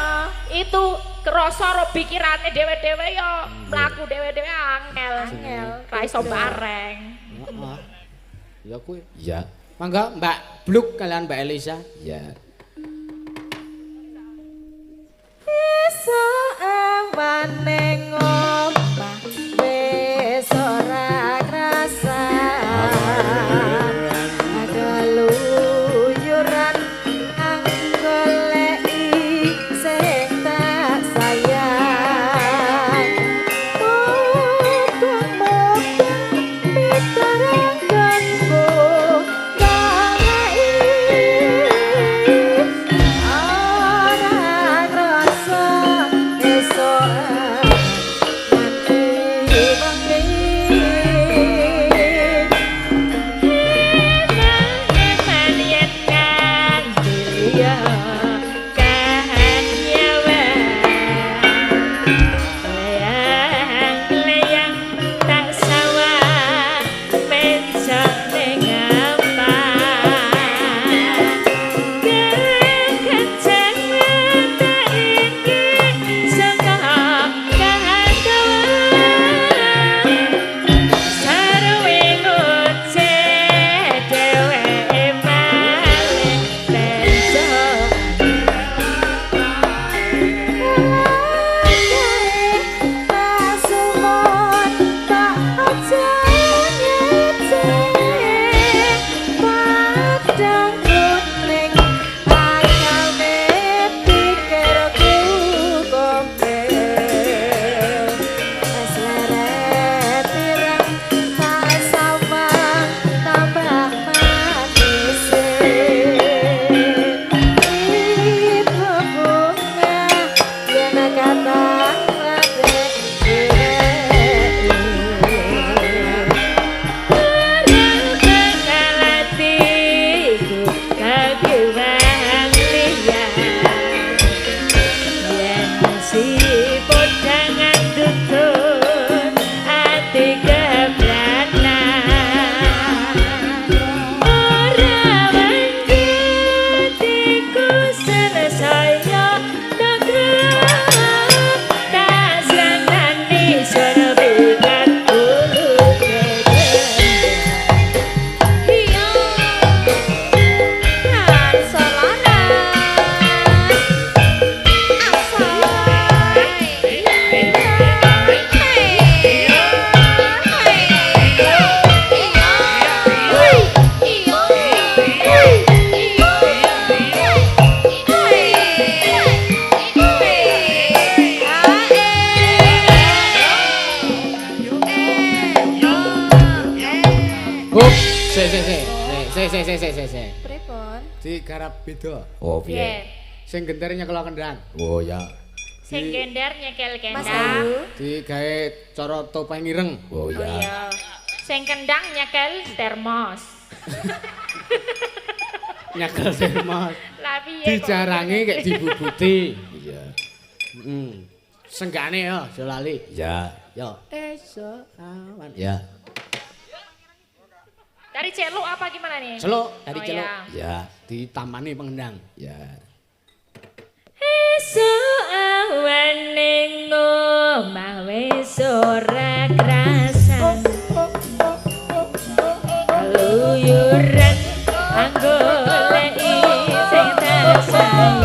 itu kerasa ro pikirane dewe-dewe yo mlaku dhewe-dhewe angel. Ra iso bareng. Heeh. Ya kuwi. Ya. Mangga Mbak Bluk kalian Mbak Elisa. Ya. Iso awane ngomah wis ora krasa. Keluyuran anggoleki sing tak sayang. Mutung-mutung pitaranganku kalai. Ora krasa esuk Se. Pripun? Digarap beda. Oh, Piye? piye? Sing genter nyekel kendang. Oh, ya. Sing gender nyekel Mas kendang. Ayu. Digawe cara topeng ireng. Oh, Oh ya. iya. Sing kendang nyekel termos. Nyekel termos. Lah piye? kok? Dijarangi kayak dibubuti. Iya. Heeh. Senggane ya, aja lali. Ya. Yo, esok awan. Ya. Dari celuk apa gimana nih? Celuk, dari Oh, celuk. iya. Ya. Ditamani pengendang. Ya. Esuk awan ning omah wis ora krasan. Keluyuran anggoleki sing tak sayang.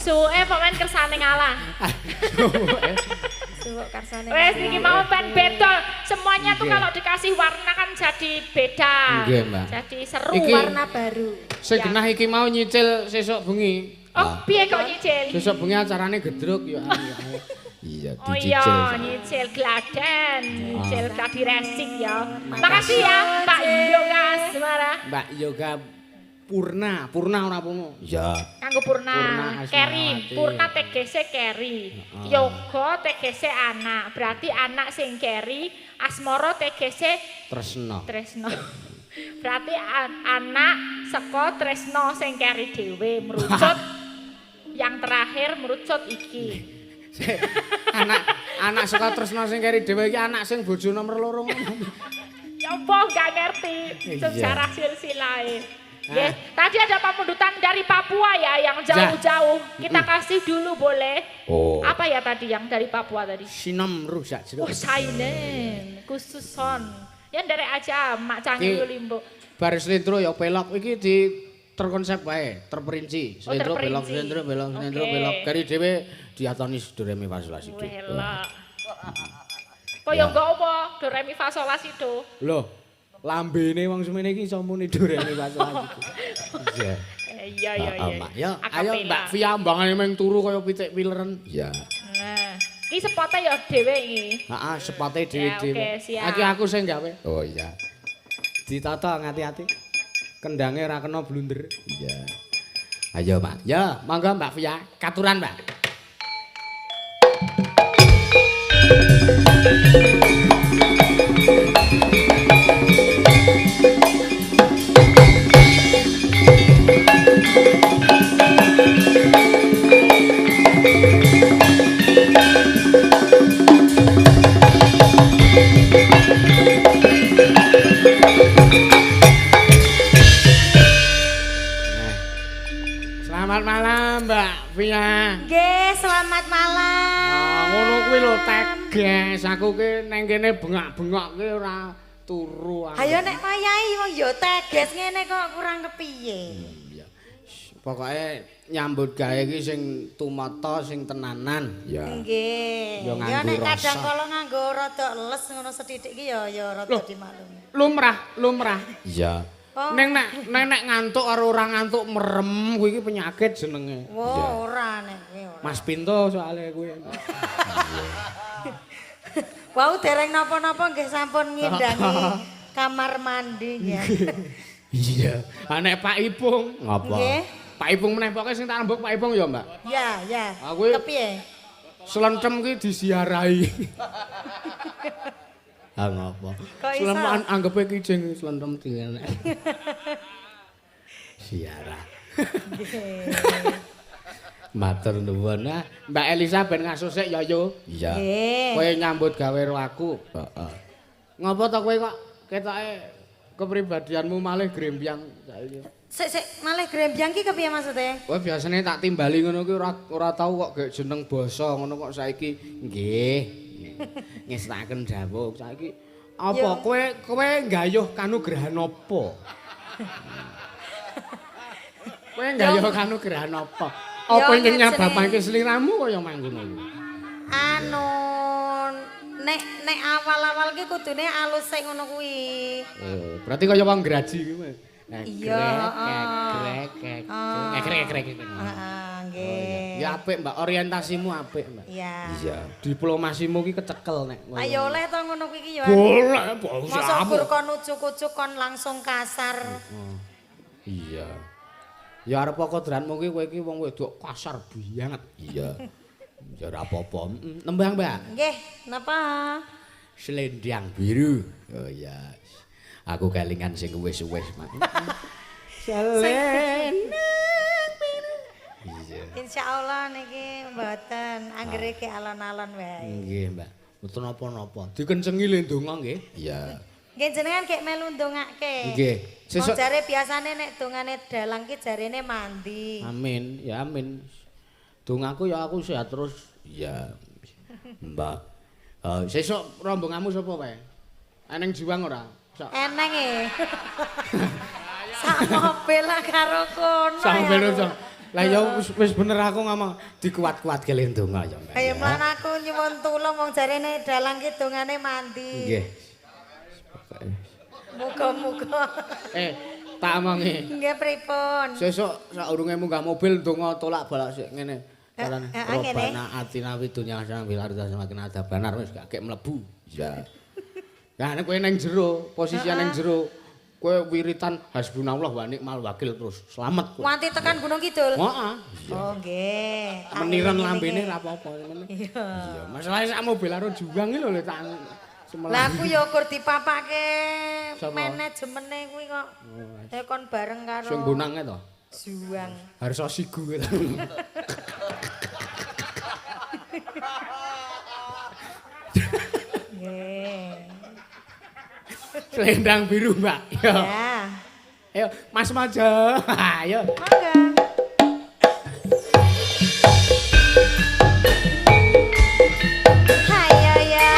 Suwe pemain kersane ngalah. Suwuk karsane. Wes iki mau pen beda. Semuanya tuh kalau dikasih warna kan jadi beda. Nggih, Mbak. Jadi seru. Iki- warna baru. Sing genah iki mau nyicil sesuk bengi. Oh, piye kok nyicil? Sesuk bengi acarane gedruk ya. Iya, Oh iya, nyicil gladen, nyicil kadi resik ya. Makasih ya, Pak Yoga Asmara. Mbak Yoga Purna ora Purna. Iya. Kanggo Purna Purna, Asmarawati. Keri, Purna tegese Keri. Yoga tegese anak, berarti anak sing Keri, Asmara tegese Tresno. Tresno. Berarti anak saka Tresno sing Keri dhewe merucut. Yang terakhir merucut iki. anak saka Tresno sing keri dhewe iki anak sing bojo nomor 2. Ya apa nggak ngerti sejarah silsilahe. Nggih, tadi ada pemundutan dari Papua ya yang jauh-jauh. Kita kasih dulu boleh. Oh. Apa ya tadi yang dari Papua tadi? Sinom rusak Oh, jero. Sainen, khususon. Ya dari aja Mak Cangil Limbo. Bar slendro ya pelok iki di terkonsep wae, terperinci. Slendro belok, terperinci. slendro belok, slendro Oke. belok. Keri dhewe diatoni do re mi fa sol la si do. Wela. Kaya enggak apa, do re mi fa sol la si do. Loh, lambene wong semene iki iso muni do re mi fa sol la si do. Iya. Iya iya iya. Mbak, ya, ayo Akapela. Mbak Via mbangane meng turu kaya pitik pileren. Iya. Nah, iki spotnya ya dhewe iki. Heeh, sepate Ya, dhewe-dhewe. oke, siap. Iki aku sing gawe. Oh iya. Ditata ngati-ati. Kendange ora kena blunder. Iya. Ayo, Pak. Ya, monggo Mbak Via, katuran, Mbak. Selamat malam, Mbak Via. Nggih, selamat malam. Ah, ngono kuwi lho teges. Aku ki neng kene bengak-bengok ki ora turu. aku. Ayo nek wayahi wong ya teges ngene kok kurang kepiye. Pokoke nyambut gawe iki sing tumata, sing tenanan. Ya. Nggih. Ya Ya nganggo nek kadang rasa. kala nganggo rada les ngono sethithik iki ya rada dimaklumi. Lumrah. Iya. Oh. Ning nek ngantuk karo ora ngantuk merem kuwi iki penyakit jenenge. Wo ora nek kuwi ora. Mas Pinto soalnya kuwi. Wau dereng napa-napa nggih sampun ngindangi kamar mandi ya. Iya. Ah nek Pak Ipung Ngapa? Nggih. Pak Ipung meneh pokoke sing tak rembug Pak Ipung ya, Mbak. Ya. Aku Kepiye? Slentem ki disiarahi. Ah ngapa? Kok iso? Sleman anggepe ki jeng slentem dienek. Siara. Matur nuwun. Nah, Mbak Elisa ben ngasusik ya yo. Iya. Nggih. Kowe nyambut gawe karo aku. Heeh. Ngapa to kowe kok ketoke kepribadianmu malih grembyang saiki? Sik malih grembyang ki kepiye maksude? Kowe biasane tak timbali ngono ki ora tau kok gek jeneng basa ngono kok saiki nggih. Ngestaken dawuh saiki apa Yo. kowe nggayuh kanugrahan apa? Kowe nggayuh kanugrahan apa? Apa Yo, ingkang nek nyababake sliramu kaya mangkono iki? Anu nek awal-awal ki kudune alus sing ngono kuwi. Berarti kaya wong graji kuwi. Iya, heeh. Ekrek. Heeh, nggih. Ya apik, Mbak. Orientasimu apik, Mbak. Iya. Iya. Diplomasimu ki kecekel nek. Ayo oleh to ngono kuwi ki ya. Boleh, Masa gur kon ucuk-ucuk kon langsung kasar. Iya. Ya arep kodranmu ki kowe ki wong wedok kasar banget. Iya. Ya ora apa-apa. Nembang, Mbak. Nggih, napa? Selendang. Biru. Oh iya. Aku kelingan sing wis-wis, Mak. Selendang. Iya. Insyaallah niki mboten anggere ke alon-alon wae. Nggih, Mbak. Mboten napa-napa. Dikencengi le ndonga nggih. Iya. Nggih jenengan kek melu ndongake. Nggih. Sesuk Sesuk jare biasane nek dongane dalang ki jarene mandi. amin, ya amin. Dongaku ya aku sehat terus. Iya. Mbak. Sesuk rombonganmu sapa wae? Eneng jiwang ora? Eneng e. Sak mobil lah karo kono. Sampe ya, lho, Bu. Lah ya wis bener aku ngomong dikuat-kuat ke ndonga ya. Ayo mlan aku nyuwun tulung wong jarene dalang ki dongane mandi. Nggih. Muga-muga. Tak omongi. Nggih pripun? Sesuk saurunge munggah mobil ndonga tolak-balak sik ngene. Carane ngene. Robana atina widunya sambil arda semakin ada banar wis gak mlebu. Iya. Lah nek kowe ning jero, posisi ning jero, kowe wiritan hasbunallah wa ni'mal wakil terus selamat kowe. Nganti tekan Gunung Kidul. Heeh. Oh nggih. Meniran lambene ra apa-apa ngene. Iya. Iya, masalahe sak mobil karo juang iki lho tak Lah aku ya ukur dipapake Sapa? manajemene kuwi kok. Ya kon bareng karo sing gunange to. Juang. Harso sigu to. Nggih. Selendang biru, Mbak. Yo. Ya. Ayo, Mas Mojo. Ayo. Mangga. Hayo ya.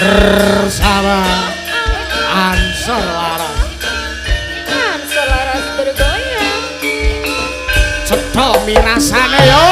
Bersama Ansor Laras. Ansor Laras bergoyang. Cetha mirasane yo.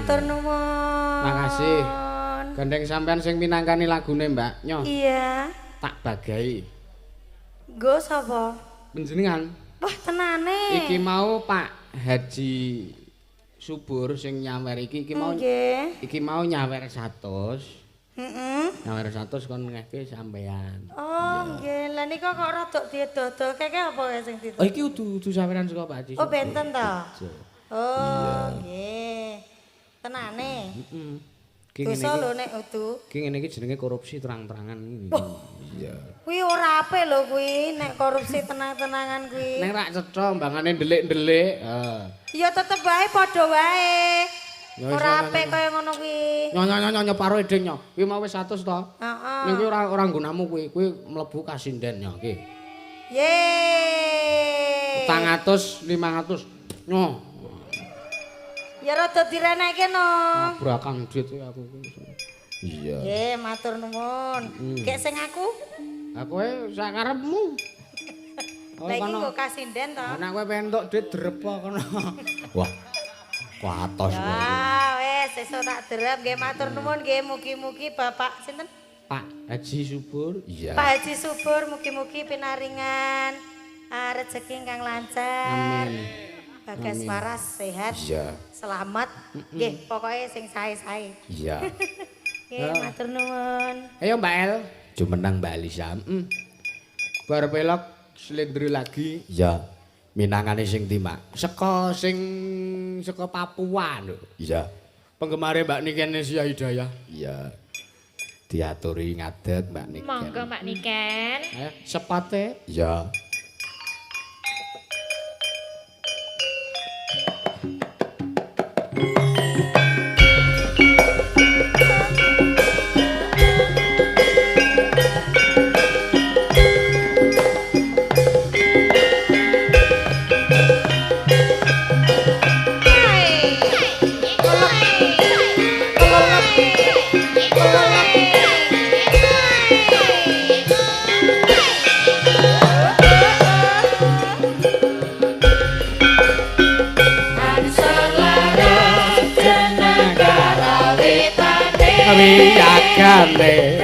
matur nuwun. Makasih. Gandeng sampean sing minangkani lagune Mbak Nyo. Iya. Tak bagai. Nggo sapa? Panjenengan. Wah, tenane. Iki mau Pak Haji Subur sing nyawer iki mau Nggih. iki mau nyawer 100. Heeh. Nyawer 100 kon ngeke sampean. Oh, nggih. Lah nika kok rada diedodoke kek apa wae sing Oh iki udu saweran saka Pak Haji. Oh, benten ta? Iya. Oh, nggih. Tenane. Heeh. Dosa lho nek udu. Ki ngene iki jenenge korupsi terang-terangan iki. Iya. Kuwi ora ape lho kuwi nek korupsi tenang-tenangan kuwi. Nek rak cetha mbangane ndelik-ndelik. Heeh. Ya tetep wae padha wae. Ya wis, Ora ya, apik kaya ngono kuwi. Nyo paro edeng nyo. Kuwi mau wis 100 to. Heeh. Ning kuwi ora nggunamu kuwi. Kuwi mlebu kasinden nyo iki. Yeay. Utang 100, 500. Nyo. Ya rada direnekke no. Brakan duit aku. Iya. Nggih, matur nuwun. Gek sing aku? Aku sak karepmu. Lah iki nggo kasinden to. Anak kowe pentuk duit drepa kono. Wah. Kuatos kowe. Ya wis sesuk tak derep nggih matur nuwun nggih mugi-mugi Bapak sinten? Pak Haji Subur. Iya. Pak Haji Subur mugi-mugi pinaringan rezeki ingkang lancar. Amin. Bagas waras sehat. Iya. Selamat. Nggih, pokoke sing sae-sae. Iya. Nggih, matur nuwun. Ayo Mbak El. Jumenang Mbak Elisa. Bar pelok slendri lagi. Iya. Minangane sing ndi, Mak? Saka Papua lho. Iya. Penggemare Mbak Niken Nesia Hidayah. Iya. Diaturi ngadet Mbak Niken. Monggo Mbak Niken. Ayo sepate. Iya.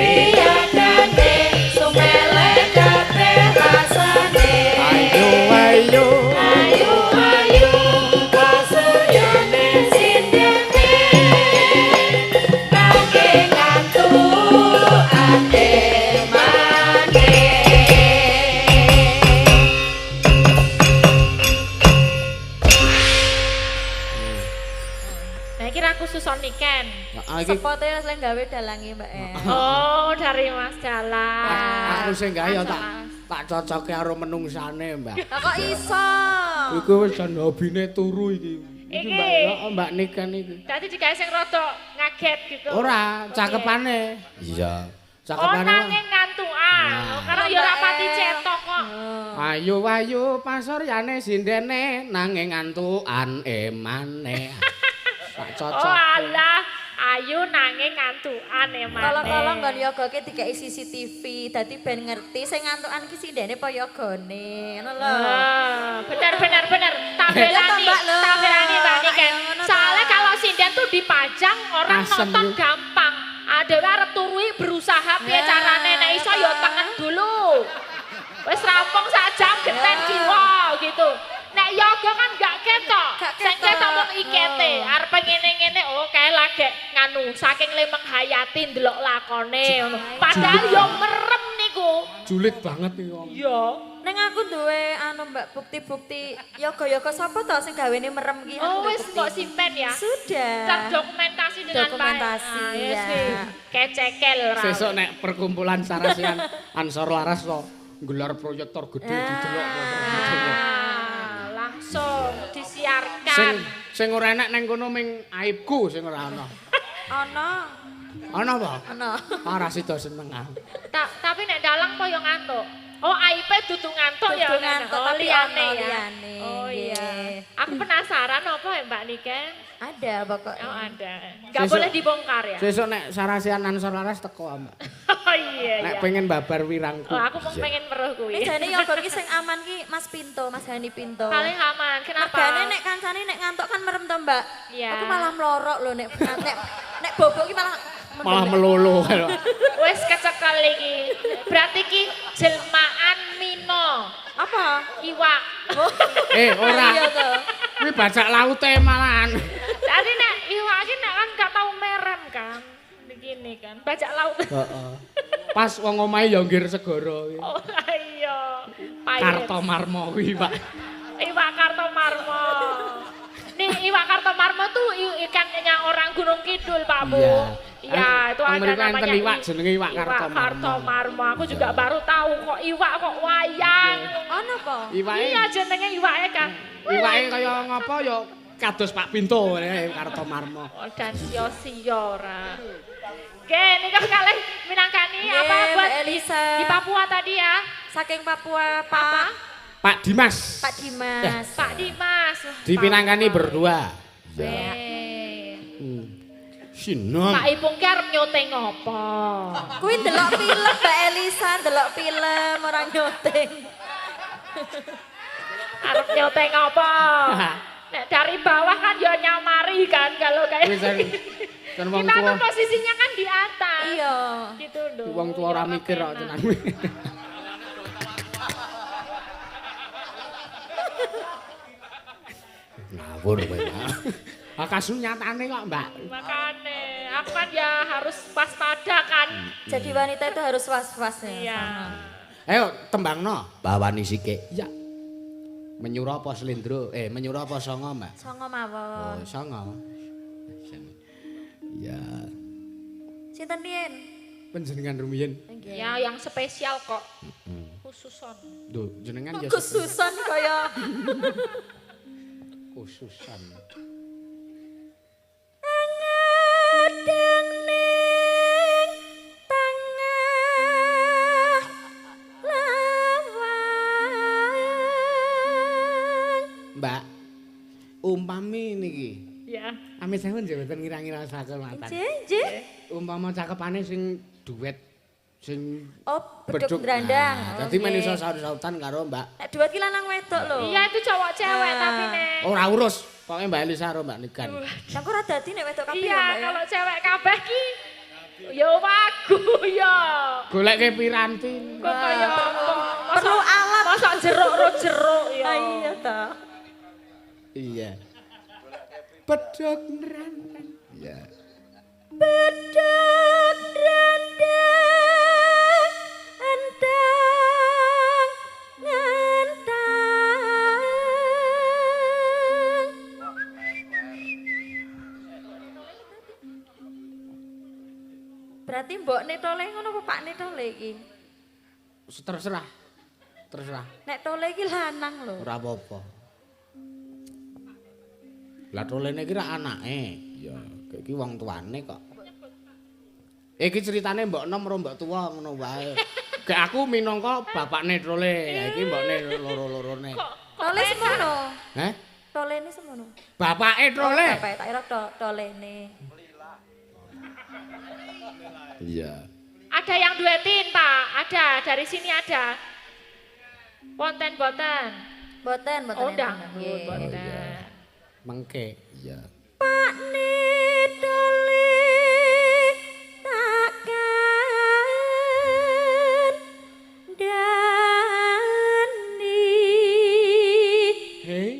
Wiyagane sumele kabeh rasane. ayo Ayu kasuryane sindene. Kake ngantu ate maneh. Nah, kira aku suson Niken. iki Sepote wis lek gawe dalange Mbak E. Oh, dari Mas Jalan. aku sing gawe ya tak cocoke karo menungsane, Mbak. Lah kok iso? Iku wis jan hobine turu iki. Iki Iki. Mbak ya, Mbak Niken iki. Dadi digawe sing rada ngaget gitu. Ora, cakepane. Iya. Oh, Cakepane. nanging ngantukan. Nah. Karena ya ora pati cetok kok. Ayu pasoryane sindene nanging ngantukan emane. Tak Oh cocok. alah, ayu nanging ngantukan emane. Tolong-tolong nggon yogoke dikai CCTV dadi ben ngerti sing ngantukan ki sindene apa yogane. Ngono lho. Bener. Ya toh, Mbak, lho. Tampilani Mbak Niken. Ayo, ngono Soalnya toh. kalau sinden tuh dipajang orang Asem nonton yuk. gampang. Ada arep turui berusaha piye Ya, carane nek iso ya tengen dulu. Wis rampung sak jam geten Ya. kiwa gitu. Nek yoga kan gak ketok. Gak Sing ketok. ketok mung ikete. Arep ngene-ngene oh kae lagi nganu saking le menghayati ndelok lakone ngono. Padahal yo merem niku. Julid banget iki wong. Iya. Ning aku duwe anu Mbak bukti-bukti yoga-yoga sapa to sing gawene merem ki? Aku Oh duwe wis bukti. mbok simpen ya. Sudah. Terdokumentasi dengan Dokumentasi, baik. ya. Yes, nih. Kecekel ra. Sesuk nek perkumpulan sarasian Ansor Laras to nggelar proyektor gede didelok. Langsung disiarkan. Sing ora enak nang kono ming aibku sing ora ana. Ana. Ana apa? Ana. Ora sida seneng aku. Tapi nek dalang po yo ngantuk. Oh, aipe dudu ngantuk ya. Dudu Nek. ngantuk, Oh, tapi liyane ono ya. liyane, Oh iya. nggih. Aku penasaran apa ya Mbak Niken? Ada pokoknya. Oh ada. Gak Sesuk- boleh dibongkar ya? Sesuk nek sarasian Ansor Laras teko, Mbak. Oh iya Nek iya. pengen babar wirangku. Oh, aku mau pengen meruh kuwi. Nek jane yoga ki sing aman ki Mas Pinto, Mas Hani Pinto. Paling aman. Kenapa? Mergane nek kancane nek ngantuk kan merem to, Mbak. Iya. Aku malah melorok lho nek bobok iki malah melolo. Wes kecekel iki. Berarti ki jelmaan Mino. apa? Iwak. Ora. Iya to. Kuwi bajak laute malahan. Jadi nek iwak iki nek kan gak tau merem kan. Begini kan. Bajak laut. Heeh. Pas wong omahe ya nggir segara kuwi. Oh iya. Payet. Kartomarmo kuwi, Pak. Iwak Kartomarmo. Nih iwak Kartomarmo tuh ikannya orang Gunung Kidul, Pak Bu. Iya. Iya, itu ada Mereka namanya iwak jenenge iwak Kartomarmo. Kartomarmo. Aku juga baru tahu kok iwak kok wayang. Ono apa? Iwake Iya jenenge iwaknya kan. iwake kaya ngapa ya kados Pak Pinto Kartomarmo. Oh, dan sio-sio ora. Oke, ini kan kalian Minangkani Nggih, apa buat Mbak Elisa. di Papua tadi ya? Saking Papua Apa? Pak Dimas. Pak Dimas. Pak Dimas. Di Pinangkani berdua. Eh. Sinon. Pak Ipung ki arep nyoteng apa? Kuwi ndelok film Mbak Elisa, ndelok film orang nyoteng. Arep nyoteng apa? Nek dari bawah kan ya nyamari kan kalau kayak Kan wong kita tua. tuh posisinya kan di atas. Iya. Gitu loh. Wong tua ora mikir kok tenan. Ngawur kowe, Pak. Ah kasunyatane kok, Mbak. Makane, aku kan ya harus waspada kan. Jadi wanita itu harus was-was ya. Iya. Ayo tembangno. Bawani sike. Ya. Menyuruh apa selindro? Menyuruh apa songo, Mbak? Songo mawon. Oh, songo. Ya. Sinten Rien? Panjenengan rumiyin. Ya yang spesial kok. Khususon. Duh, jenengan ya Khususan kaya khususan. ngadeng ning tengah lawang. Mbak, umpami niki. Ya. Amit sewun mboten ngira-ngira sakelmatan. Nggih. Umpama cakepane sing duet sing Oh, beduk grandang. Dadi men iso saut-sautan karo Mbak. Nek duet ki lanang wedok lho. Iya itu cowok cewek Nah. tapi nek. Ora urus, pokoke Mbak Elisa karo Mbak Nikan. Nang ora dadi nek wedok kabeh Iya ya, Mbak ya. kalau cewek kabeh ki ya wagu ya. Goleke piranti. Kok kaya Perlu alat. Masa jeruk ya. Ah, iya ta. Iya. Bedok nerang. Ya. Beduk grandang entang ngentang. Berarti mbok netole ngono apa Pak netole iki? Terserah. Terserah. Nek tole iki lanang lho. Ora apa-apa. Lah tolene iki ra anake. Ya, iki wong tuane kok. Iki ceritane mbok enom karo mbok tuwa ngono wae. Gek aku minangka bapakne trole. Ya iki mbokne loro-lorone. Tole semono. Heh? Tolene semono. Bapake trole. Oh, bapak tak kira tolene. Iya. Ada yang duetin Pak, ada dari sini ada. Ponten-ponten. Boten, boten. Oh enak. dangdut, Nggih. ponten. Mengke. Iya. Pak Nitole takkan dani. Hei.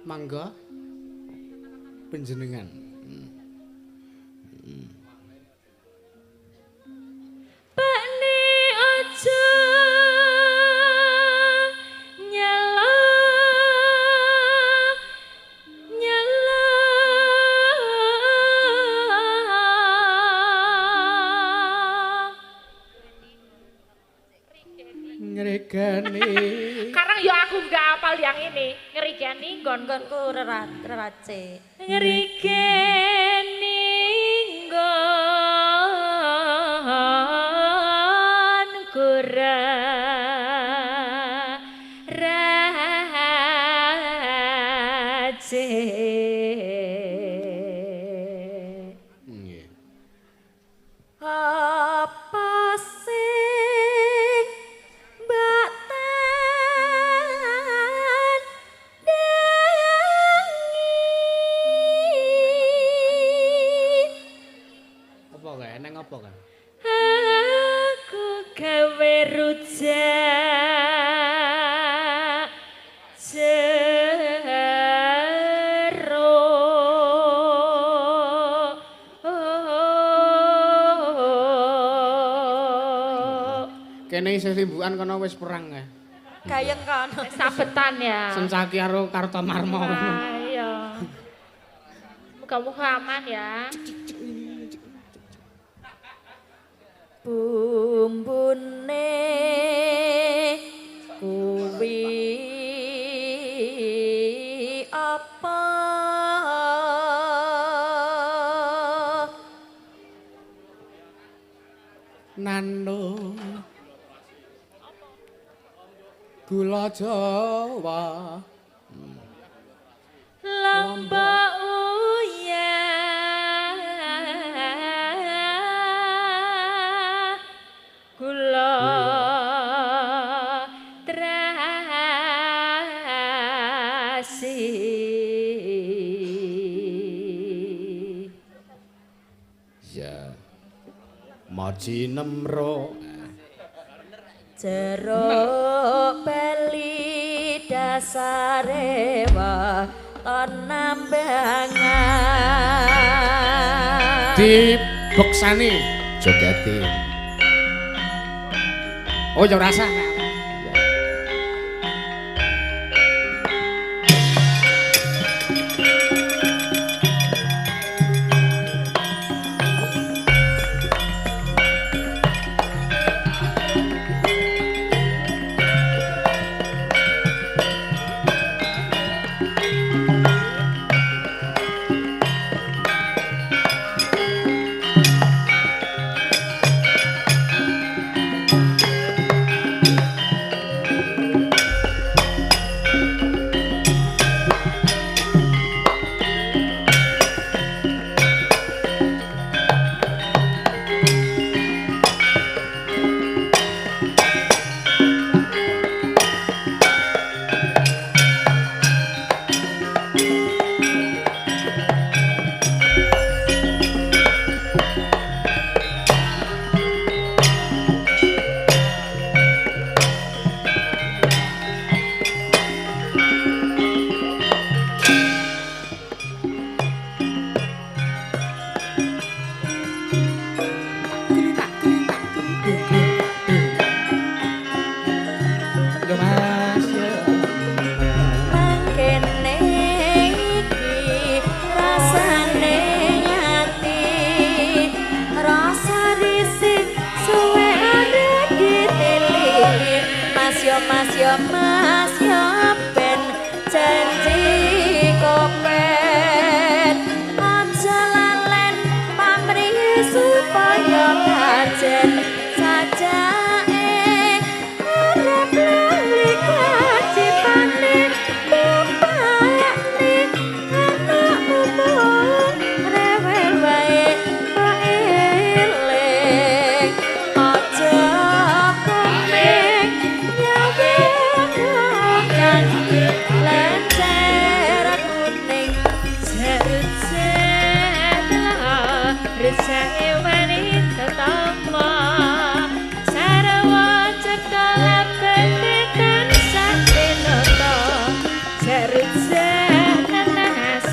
Mangga. Panjenengan. Pak ni aja nyala nyala Ngregani. Sekarang ya aku nggak hafal yang ini ngerigani Gonku rerace. ngerigani gon kura race. Nggih. Apa sing gawe rujak jeruk. Kene isih rimbukan kono wis perang ya. Gayeng kan. Sabetan ya. Sencaki karo Kartomarmo. Ah, iya. Muka-muka aman ya. Bumbune kuwi apa? Nano gula Jawa Lombok uya gula terasi Ya. Moji nemro. jeruk bali dasare waton nambangan di boksani Jogetin. oh ya rasa mas yo ben janji kopen aja lalen pamrih supaya kajen sajake arep lali kacipane bapakne anakmu rewel wae kok eling aja kopen nyawe lancar kuning Resange wanita tama Sarwa cekala pendekan sakinata Jarut senanas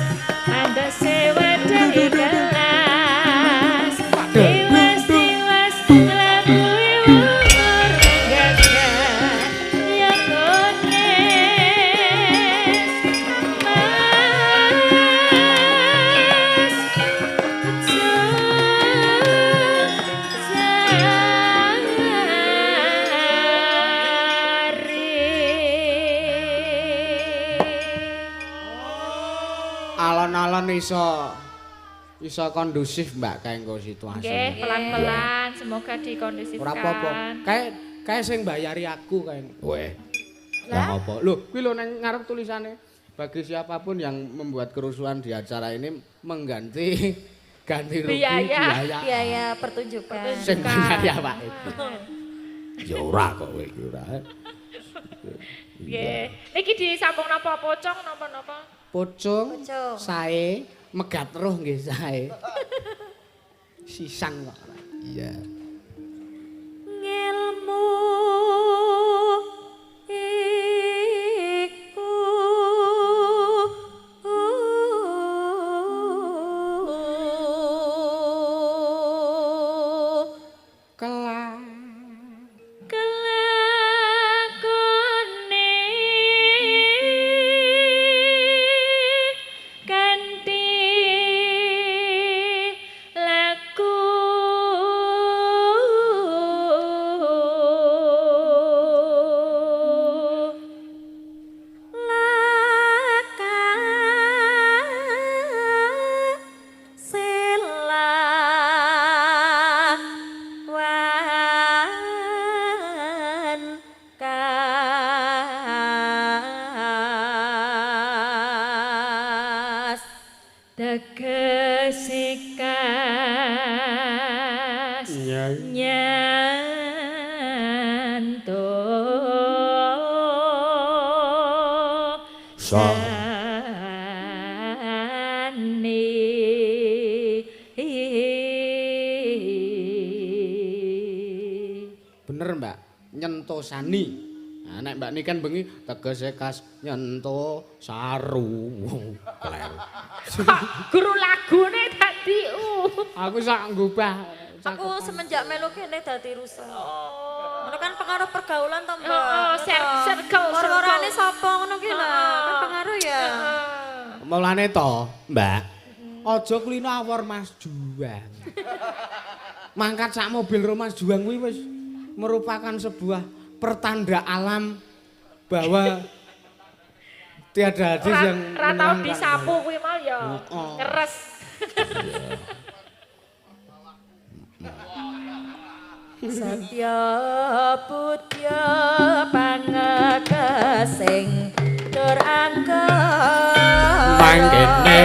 Anda sewa dari gelas Tiwas-tiwas labui umur gagah Ya kones alon-alon iso kondusif Mbak kanggo situasi. Nggih, pelan-pelan semoga dikondusifkan. Ora apa-apa. Kae sing bayari aku kae. Weh. Lah apa? Loh, kuwi lho nang ngarep tulisane bagi siapapun yang membuat kerusuhan di acara ini mengganti ganti rugi biaya pertunjukan. sing bayari awake. Ya ora kok kowe iki ora. Nggih. Niki disambung napa pocong napa-napa? Pocong, Pocong. sae, megat roh nggih sae. Sisang kok. Iya. Ngilmu kelakone kanthi laku tegesikas nyanto Bener, Mbak. Nyentosani. Nah, nek Mbak nikan bengi tegese kas nyento saru. Kleru. guru lagune tadi Aku sak ngubah. Aku semenjak melu kene dadi rusak. Ngono kan pengaruh pergaulan to, Mbak. circle Loro-lorone sapa ngono ki lho. Kan pengaruh ya. Mulane to, Mbak. Aja klino awor Mas Juang. Mangkat sak mobil Mas Juang kuwi wis merupakan sebuah pertanda alam bahwa tiada hadis yang ratau disapu kuwi mau ya ngeres. Satya putya pangekesing tur angka mangkene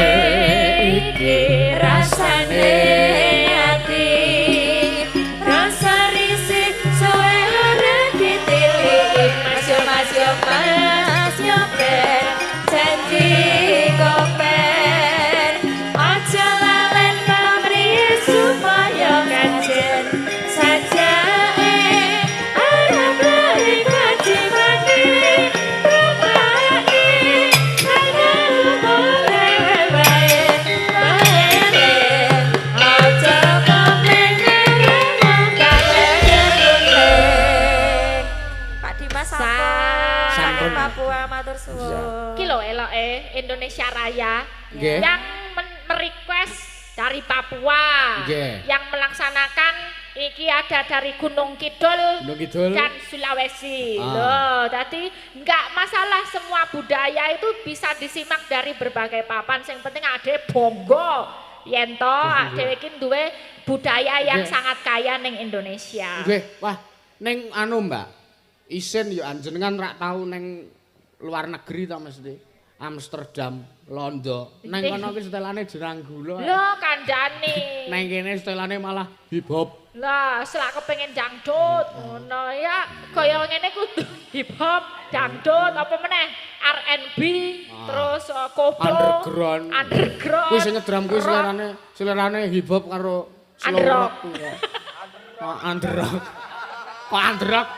iki rasane ati rasa risih suwe ora ditili mas yo ben janji kopen aja lalen pamrih supaya kanjen saja arep lari kaji mati rumai ana boleh bae aja komen Pak Dimas sampun Papua matur suwun. Ki lho eloke Indonesia Raya Nggih. yang merequest dari Papua, Nggih. yang melaksanakan iki ada dari Gunung Kidul, Gunung Kidul. dan Sulawesi. Loh, jadi enggak masalah semua budaya itu bisa disimak dari berbagai papan. Yang penting ada bongo. Yento, dhewe iki duwe budaya yang Nggih. sangat kaya ning Indonesia. Nggih, wah ning anu Mbak. Isin yo anjenengan rak tau ning luar negeri to mesti. Amsterdam, Londo. Nang kono ki setelane jerang gula. Lho kandhane. Nang kene setelane malah hip hop. Lah, selak kepengin dangdut, ngono ya, kaya ngene kudu hip hop, dangdut, apa meneh R&B, terus koplo, underground. Kuwi sing ngedram kuwi selerane hip hop karo slow rock. Oh, underrock. Kok underrock?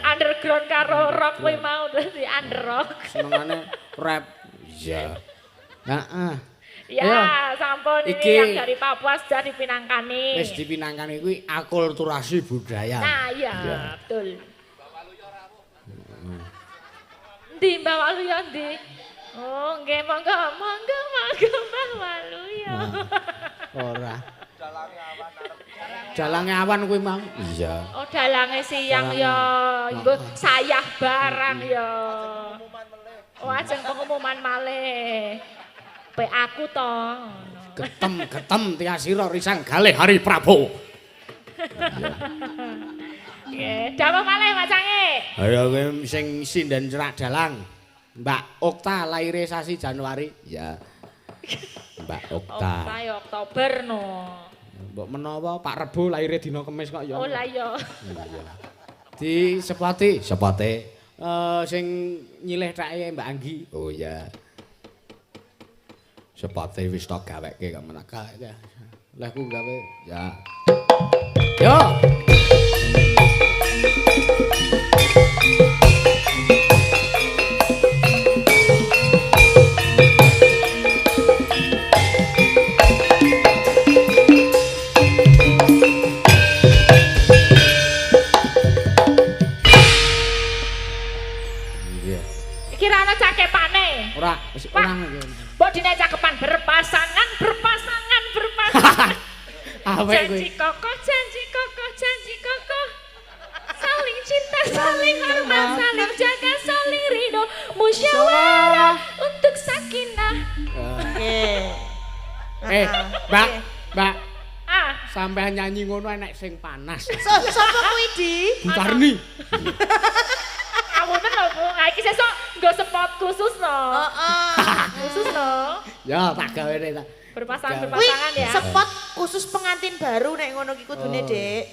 Underground karo rock kuwi mau dadi underrock. Senengane rap. Iya. Heeh. Ya, sampun ini Iki- yang dari Papua sudah dipinangkani. Wis dipinangkani kuwi akulturasi budaya. Nah, iya, betul. Ndi Mbak Waluyo ndi? Oh, nggih monggo Mbak Waluyo. Ora. Dalange awan kuwi mang. Iya. Oh, dalange siang Dalange. ya, ibu sayah barang ya. Oh, ajeng pengumuman malih. Pe aku to. Getem tiasira risang galih Hari Prabu. Nggih, dawuh malih Macange. Ayo kowe sing sinden cerak dalang. Mbak Okta laire sasi Januari. Ya. Mbak Oh, Okta. saya Oktober no. Mbok menawa Pak Rebo laire dina Kamis kok ya. Oh lah ya. Di sepati Sepote. sing nyilih thake Mbak Anggi. Oh ya. Sepote wis tok gaweke kok menaka. Lah ku gawe Ya. yo. musyawarah untuk sakinah. Mbak. Ah, Sampeyan nyanyi ngono enek sing panas. Sapa kuwi, Di? Bu Karni. kamu lho, Bu. Ah, iki sesuk nggo spot khusus lho. Khusus lho. Ya, tak gawene ta. Berpasangan ya. Spot khusus pengantin baru nek ngono ki kudune, Dik.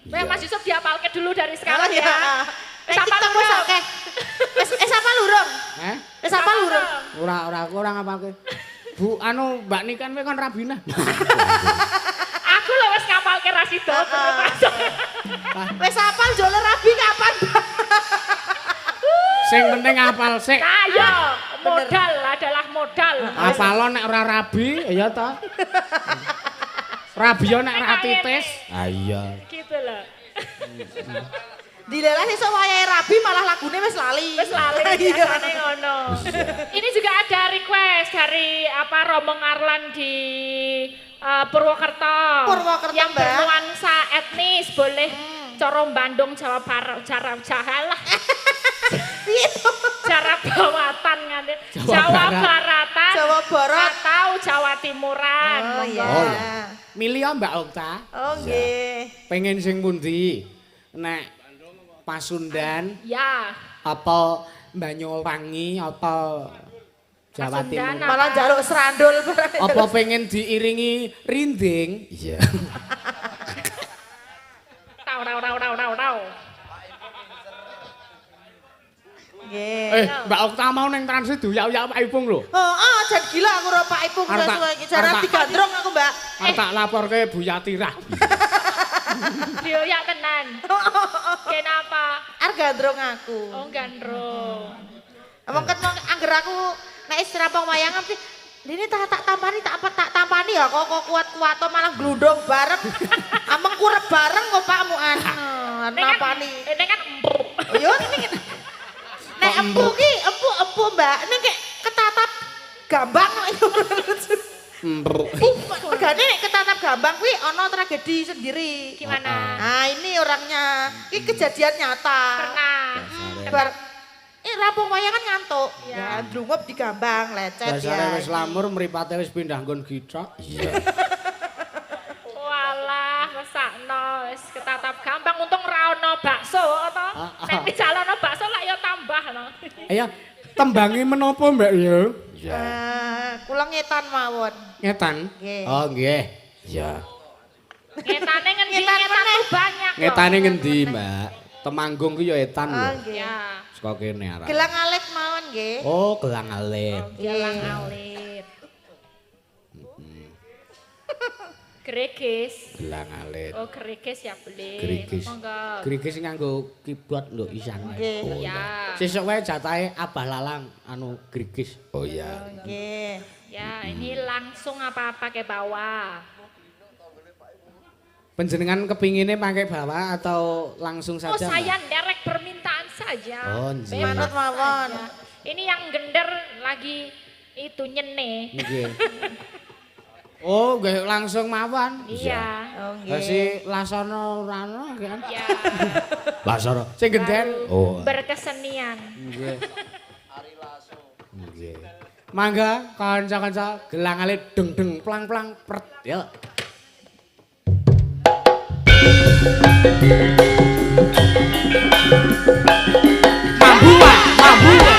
Mas Yusuf diapalke dulu dari sekarang Oh, ya. Sapa kita lurung? oke. Sapa lurung? Heh? Sapa lurung? Ora ngapalke. Bu, anu Mbak Nikan kowe kon rabina. Aku lho wis ngapalke Rasido. Wis apal jole rabi kapan? Sing penting apal sik. Ayo, modal adalah modal. Apalon nek ora rabi ya ta. Rabi nek ora titis. Ah iya. Gitu loh. Dilelah sesuk wayahe rabi malah lagune wis lali. Wis lali biasane ngono. Ini juga ada request dari Romo Ngarlan di Purwokerto. Yang Mbak. bernuansa etnis boleh Coro Bandung Jawa Barat Jawa Bawatan nganti Jawa Baratan Jawa Barat atau Jawa Timuran. Oh iya. Oh iya. Milih Mbak Okta. Oh nggih. Pengen sing pundi? Nek Pasundan Ya. apa Banyuwangi apa Jawa Pasundan, Timur? Malah njaluk serandul barang. Apa pengen diiringi rinding? Iya. Tau. Nggih. Mbak Okta mau neng transit duyak-uyak Pak Ipung lho. Oh, jan gila aku ro Pak Ipung Arep suwe iki jaran digandrong aku, Mbak. Tak laporke Bu Yatirah. Dioyak tenan. Kenapa? Arep gandrong aku. Oh gandrung. Emang kan angger aku nek istirahat wayangan sih ini tak tampani ya kok kuat-kuat malah glundong bareng. Ameng kurep bareng kok pakmu nampani. Ini kan empuk. Yo ini nek empu ki empu Mbak nek kayak ketatap gambang Regane nek ketatap gambang kuwi ana tragedi sendiri. Gimana? Nah, ini orangnya. Ini kejadian nyata. Pernah. Rampung wayangan ngantuk. Ya, drungop di gambang, lecet ya. Dasare wis lamur mripate wis pindah nggon gicok. Iya. Walah, mesakno wis ketatap gampang untung ora ono bakso to. Nek dijalono bakso lak ya tambah no. Ayo, tembangi menapa Mbak ya? Iya. Kula ngetan mawon. Ngetan? Nggih. Oh nggih. Iya. Ngetane ngendi Ngetan ngetan tuh banyak kok. Ngetane ngendi, Mbak? Temanggung ku ya etan Oh lho. nggih. Ya, Saka kene arah. Gelang alit mawon nggih. Oh, gelang alit. jalang alit. Geregis. Gelang alit. Oh, geregis ya boleh. Gerigis. Monggo. Gerigis nganggo keyboard lho isane. Nggih. Oh, Ya. Sesuk wae jatahe Abah Lalang anu gerigis. Oh iya. Nggih. Ya, ini langsung apa-apa ke bawah. Panjenengan kepinginnya pakai bawah atau langsung Oh, saja? saya Mbak? derek permintaan saja. Oh, nggih. Manut mawon. saja. Ini yang gender lagi itu nyene. Nggih. Oh, nggih langsung mawon. Iya. Oh Lah nggih. si Lasono Rano kan. Ya. Lasoro. Sing genden. Oh. Berkesenian. Nggih. Nggih. Mangga kanca-kanca gelang alit deng-deng plang-plang pret. Yuk. Mabua, mabua.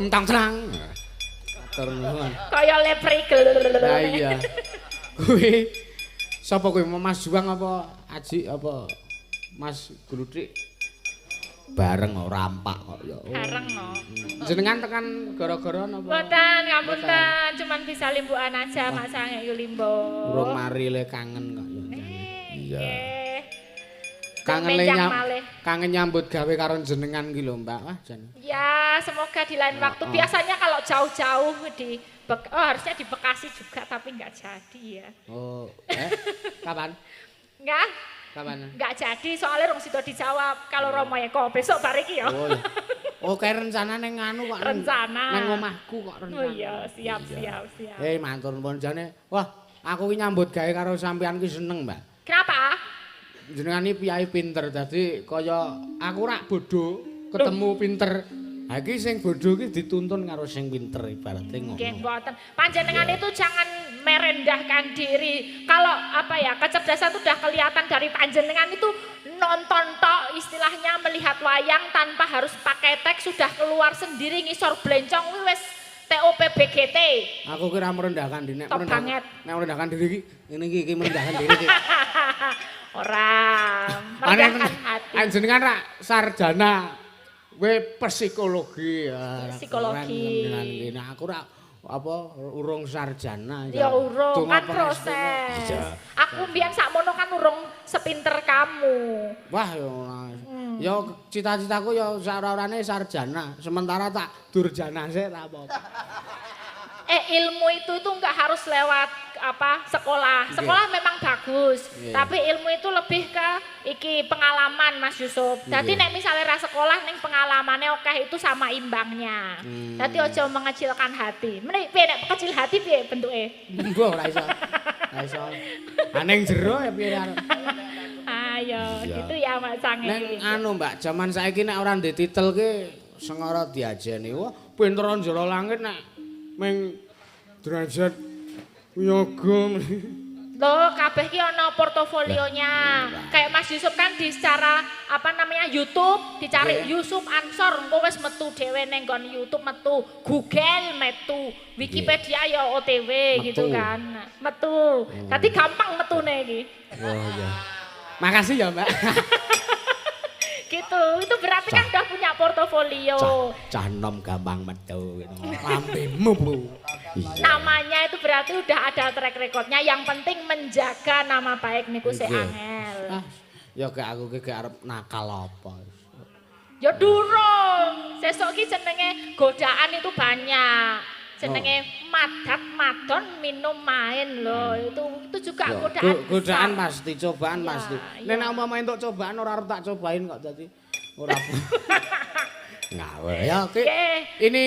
entang senang. Matur nuwun. Kaya leprigel. Lah iya. Kuwi sapa kuwi Mas Juang apa Aji apa Mas Glutik? Bareng rampak kok ya. Bareng no. Jenengan tekan gara-gara napa? Mboten, ngapunten, cuman bisa limbukan aja Mak Sange yo limbo. Urung mari le kangen kok ya. Iya. Kangen Mencang malih. kangen nyambut gawe karo jenengan ki lho, Mbak. Wah, jan. Ya, semoga di lain waktu. Biasanya kalau jauh-jauh harusnya di Bekasi juga tapi nggak jadi ya. Oh, kapan? Nggak? Kapan? Nggak jadi soalnya rong sido dijawab kalau Romo ya kok besok bariki ya. Oh, iya. Oh, kayak rencana neng anu kok. Rencana. Neng omahku kok rencana. Oh iya, siap. Matur nuwun jane. Wah, aku ki nyambut gawe karo sampean ki seneng, Mbak. Kenapa? Jenengan iki piyai pinter dadi kaya aku rak bodho ketemu pinter. Ha iki sing bodho ki dituntun karo sing pinter ibarate ngono. Nggih, mboten. Panjenengan itu jangan merendahkan diri. Kalau kecerdasan itu udah kelihatan dari panjenengan itu nonton tok istilahnya melihat wayang tanpa harus pakai teks sudah keluar sendiri ngisor blencong kuwi wis TOP BGT. Aku kira merendahkan diri. Nek merendahkan diri ki ngene iki merendahkan diri ki. Ora, merendahkan hati. Panjenengan rak sarjana psikologi ya. Psikologi. Nah, aku rak urung sarjana ya urung kan proses. Aku mbiyen sakmono kan urung sepinter kamu. Wah ya cita-citaku ya ora-orane sarjana, sementara tak durjana sik tak apa. Ilmu itu enggak harus lewat sekolah. Sekolah memang bagus, tapi ilmu itu lebih ke pengalaman Mas Yusuf. Jadi nek misalnya ra sekolah ning pengalamane akeh itu sama imbangnya. Dadi aja mengecilkan hati. Nek kecil hati piye bentuke? Mbah ora iso. Ora iso. Ning jero ya piye karo. Ayo, gitu ya Mas Sange. Ning anu Mbak, jaman saiki nek ora ndek titel ki sengara diajeni. Wah, pinter njero langit nek meng derajat yoga. Loh, kabeh ki ana portofolionya. Kayak Mas Yusuf kan di secara YouTube dicari Yusuf Ansor engko wis metu dhewe ning nggon YouTube metu, Google metu, Wikipedia ya OTW gitu kan. Metu. Dadi gampang metune iki. Oh iya. Makasih ya, Mbak. Gitu, itu berarti kan udah punya portofolio. Cah nom gampang metu lambemu Bu. Namanya itu berarti udah ada track recordnya. Yang penting menjaga nama baik niku sik angel. Ya kayak aku ki arep nakal apa. Ya durung. Sesuk ki jenenge godaan itu banyak. Jenenge madat madon minum main loh. Itu juga godaan. Godaan pasti, cobaan pasti. Nek umpama entuk cobaan ora arep tak cobain kok dadi ora. Ngawe ya oke. Ini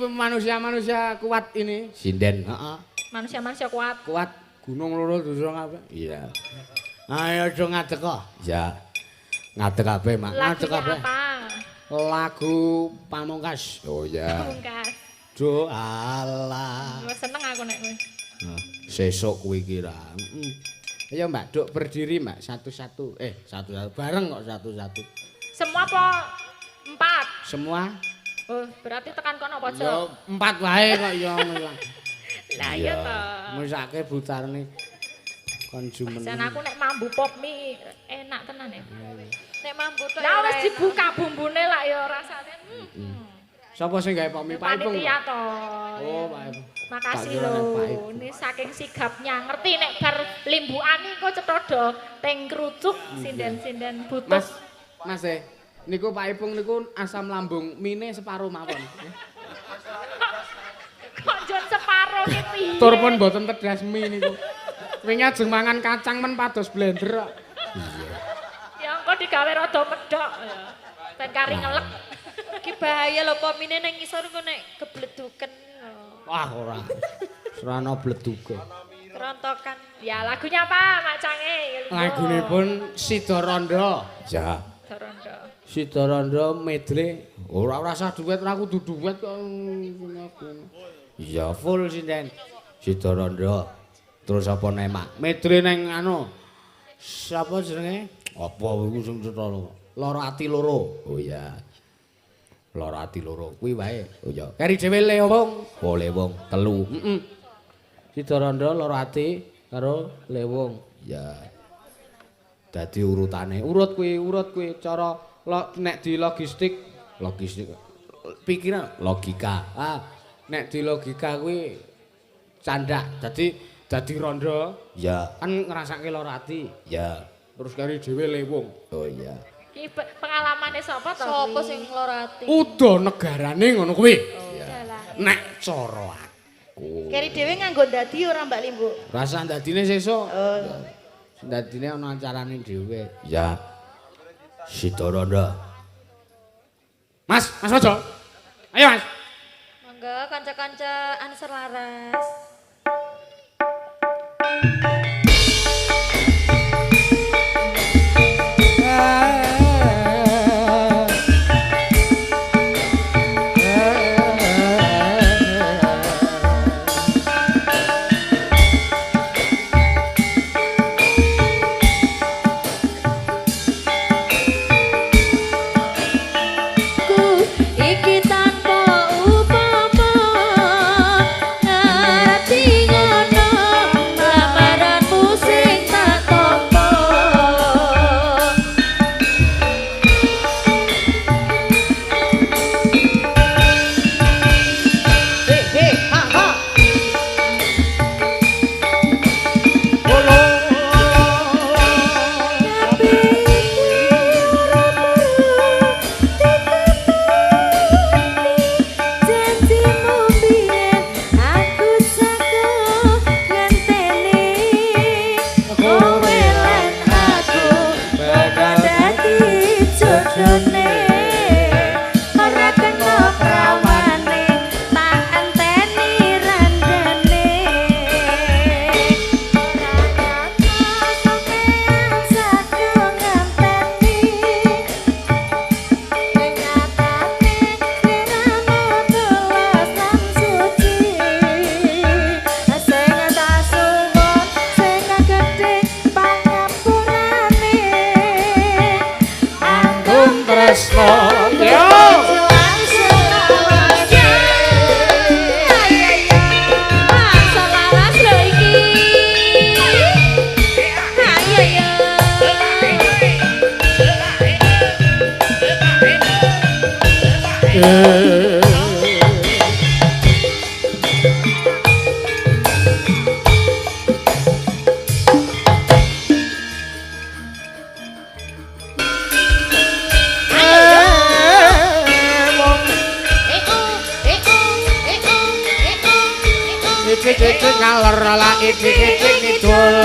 manusia-manusia kuat ini. Sinden, Manusia-manusia kuat. Kuat gunung loro dosa kabeh. Iya. Ayo aja ngadeg kok. Ya. Ngadeg kabeh, Mak. Ngadeg kabeh. Apa? Lagu Pamungkas. Oh ya. Pamungkas. Do Allah. Seneng aku nek kowe. Sesuk kuwi kira. Ayo Mbak, duk berdiri Mbak, satu-satu. Satu-satu bareng kok satu-satu. Semua apa? 4. Semua? Oh, berarti tekan kono apa, Ya 4 wae kok ya ngono. Lah iya to. Mesake butarne konsumen. Jan aku nek mambu pop mie enak tenan ya. Nek mambu tok. Lah wis dibuka bumbune lah ya rasane. Sapa sing gawe pop mie paipung? Panitia to. Oh, paipung. Makasih lho. Ini saking sigapnya ngerti nek bar limbukan iku cethodo teng krucuk sinden-sinden butuh. Mas niku paipung niku asam lambung mine separo mawon. Kok jon separo ki piye? Tur pun mboten tedas mie niku. Wingi ajeng mangan kacang men pados blender kok. Ya engko digawe rada medhok ya. Ben kari ngelek. Ki bahaya lho pomine ning ngisor engko nek gebleduken. Wah ora. Serana bleduke. Kerontokan. Ya lagunya apa Mak Cange? Lagunipun Sidorondo. Ya. Sidorondo. Sidorondo medley. Ora usah duet, ora kudu duet kok. Iya full sinden. Sidorondo. Terus apa nek Mak? Medley ning anu. Sapa jenenge? Apa iku sing cetha? Loro ati loro. Oh iya. Loro ati loro kuwi wae. Oh ya. Keri dhewe le wong. Oh lewong telu. Heeh. Sidaranda loro ati karo lewong. Ya. Dadi urutane. Urut kuwi cara nek di logistik pikiran logika. Nek di logika kuwi candak. Dadi rondo. Ya. Kan ngrasake loro ati. Ya. Terus kari dhewe lewong. Oh iya. Ki pengalamane sapa to? Sopo sing lorati? Udah negarane ngono kuwi. Dalah. Nek cara aku. Keri dhewe nganggo dadi ora Mbak Limbu. Rasa dadine sesuk. Oh. Dadine ana acarane dhewe. Ya. Sidaranda. Mas Mojo. Ayo Mas. Mangga kanca-kanca Ansor Laras. Iki tanpa upama ngerti ngono lamaranmu sing tak tampa. He ha ha. Janjimu biyen aku saka ngenteni kowe lan aku padha dadi jodone ora kena prawane tak enteni randane ora nyata sampeyan saka ngenteni nyatane sliramu tulus lan suci sing tak suwun sing gedhe pangapurane Anggung tresno. Yo. Icik-icik ngalor ala icik-icik ngidul.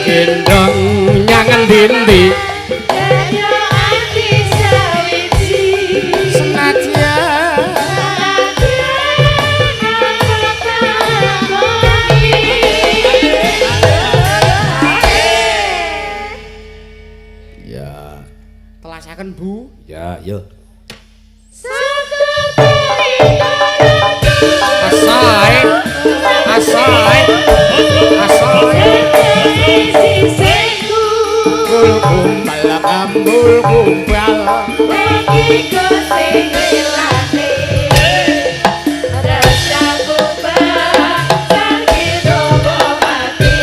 Gendong nyangen dindi senajan Ya. telasaken Bu. Ya, yo. Asae. Asae. Asae. kumbal kambul kumbal Iku sing ngelane rasaku sakit opo mati.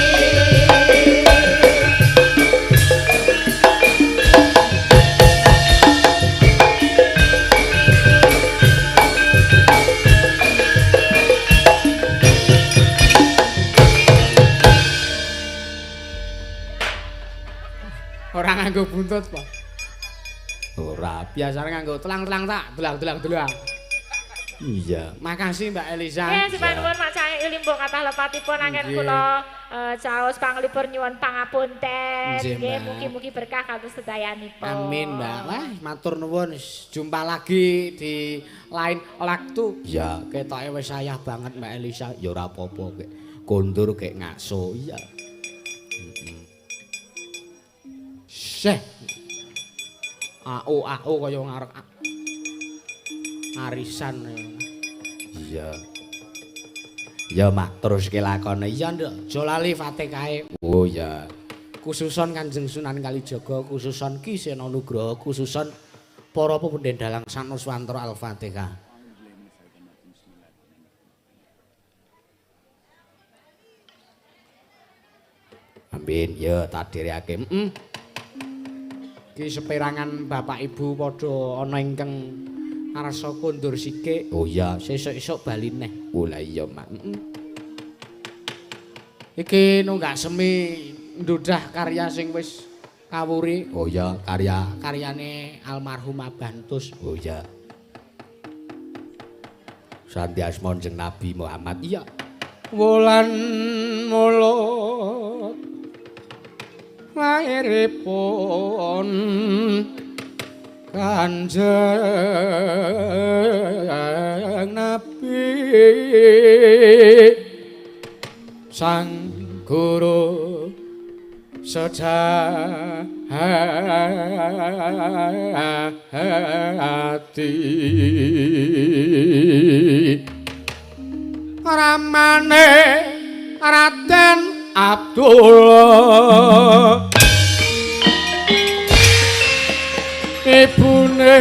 ora nganggo buntut po Ora. biasanya nganggo telang-telang tak delang-delang. Iya. Makasih Mbak Elisa. Ya, sepanjang Mak Cahyo limbung kathah lepatipun anggen kula caos panglipur nyuwun pangapunten. Nggih, Nggih, Mbak. mugi-mugi berkah kados sedayanipun. Amin Mbak. Wah, matur nuwun. Jumpa lagi di lain waktu. Ya. Ketoke wis sayah banget Mbak Elisa. Ya ora apa-apa kek. Kondur kek ngakso. Iya. Seh. Au kaya ngarep arisan. Iya. Ya mak terus ke lakone. Iya nduk. Aja lali Fatihah. Oh ya. Khususon Kanjeng Sunan Kalijaga, khususon Ki Sena Nugraha, khususon para pepunden dalang Sanuswantara Al-Fatihah. Amin. Ya tak direke. Ki seperangan Bapak Ibu padha ana ingkang ngarsa kondur sikik. Oh iya. Sesuk-esuk bali neh. Oh lah iya mak. Iki nunggak semi ndudah karya sing wis kawuri. Oh iya karya. Karyane almarhum Abantus. Oh iya. Santi asma Kanjeng Nabi Muhammad. Iya. Wulan mulut lairipun Kanjeng Nabi Sang Guru sejati ramane Raden Abdullah ibune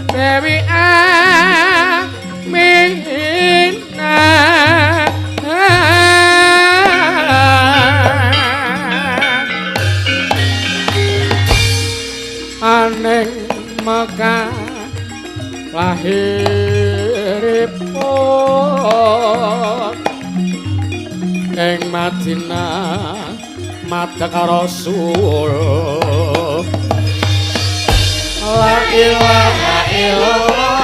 Dewi Aminah aneng Mekah lahiripun ing Madinah madhak Rasul la ilaha illallah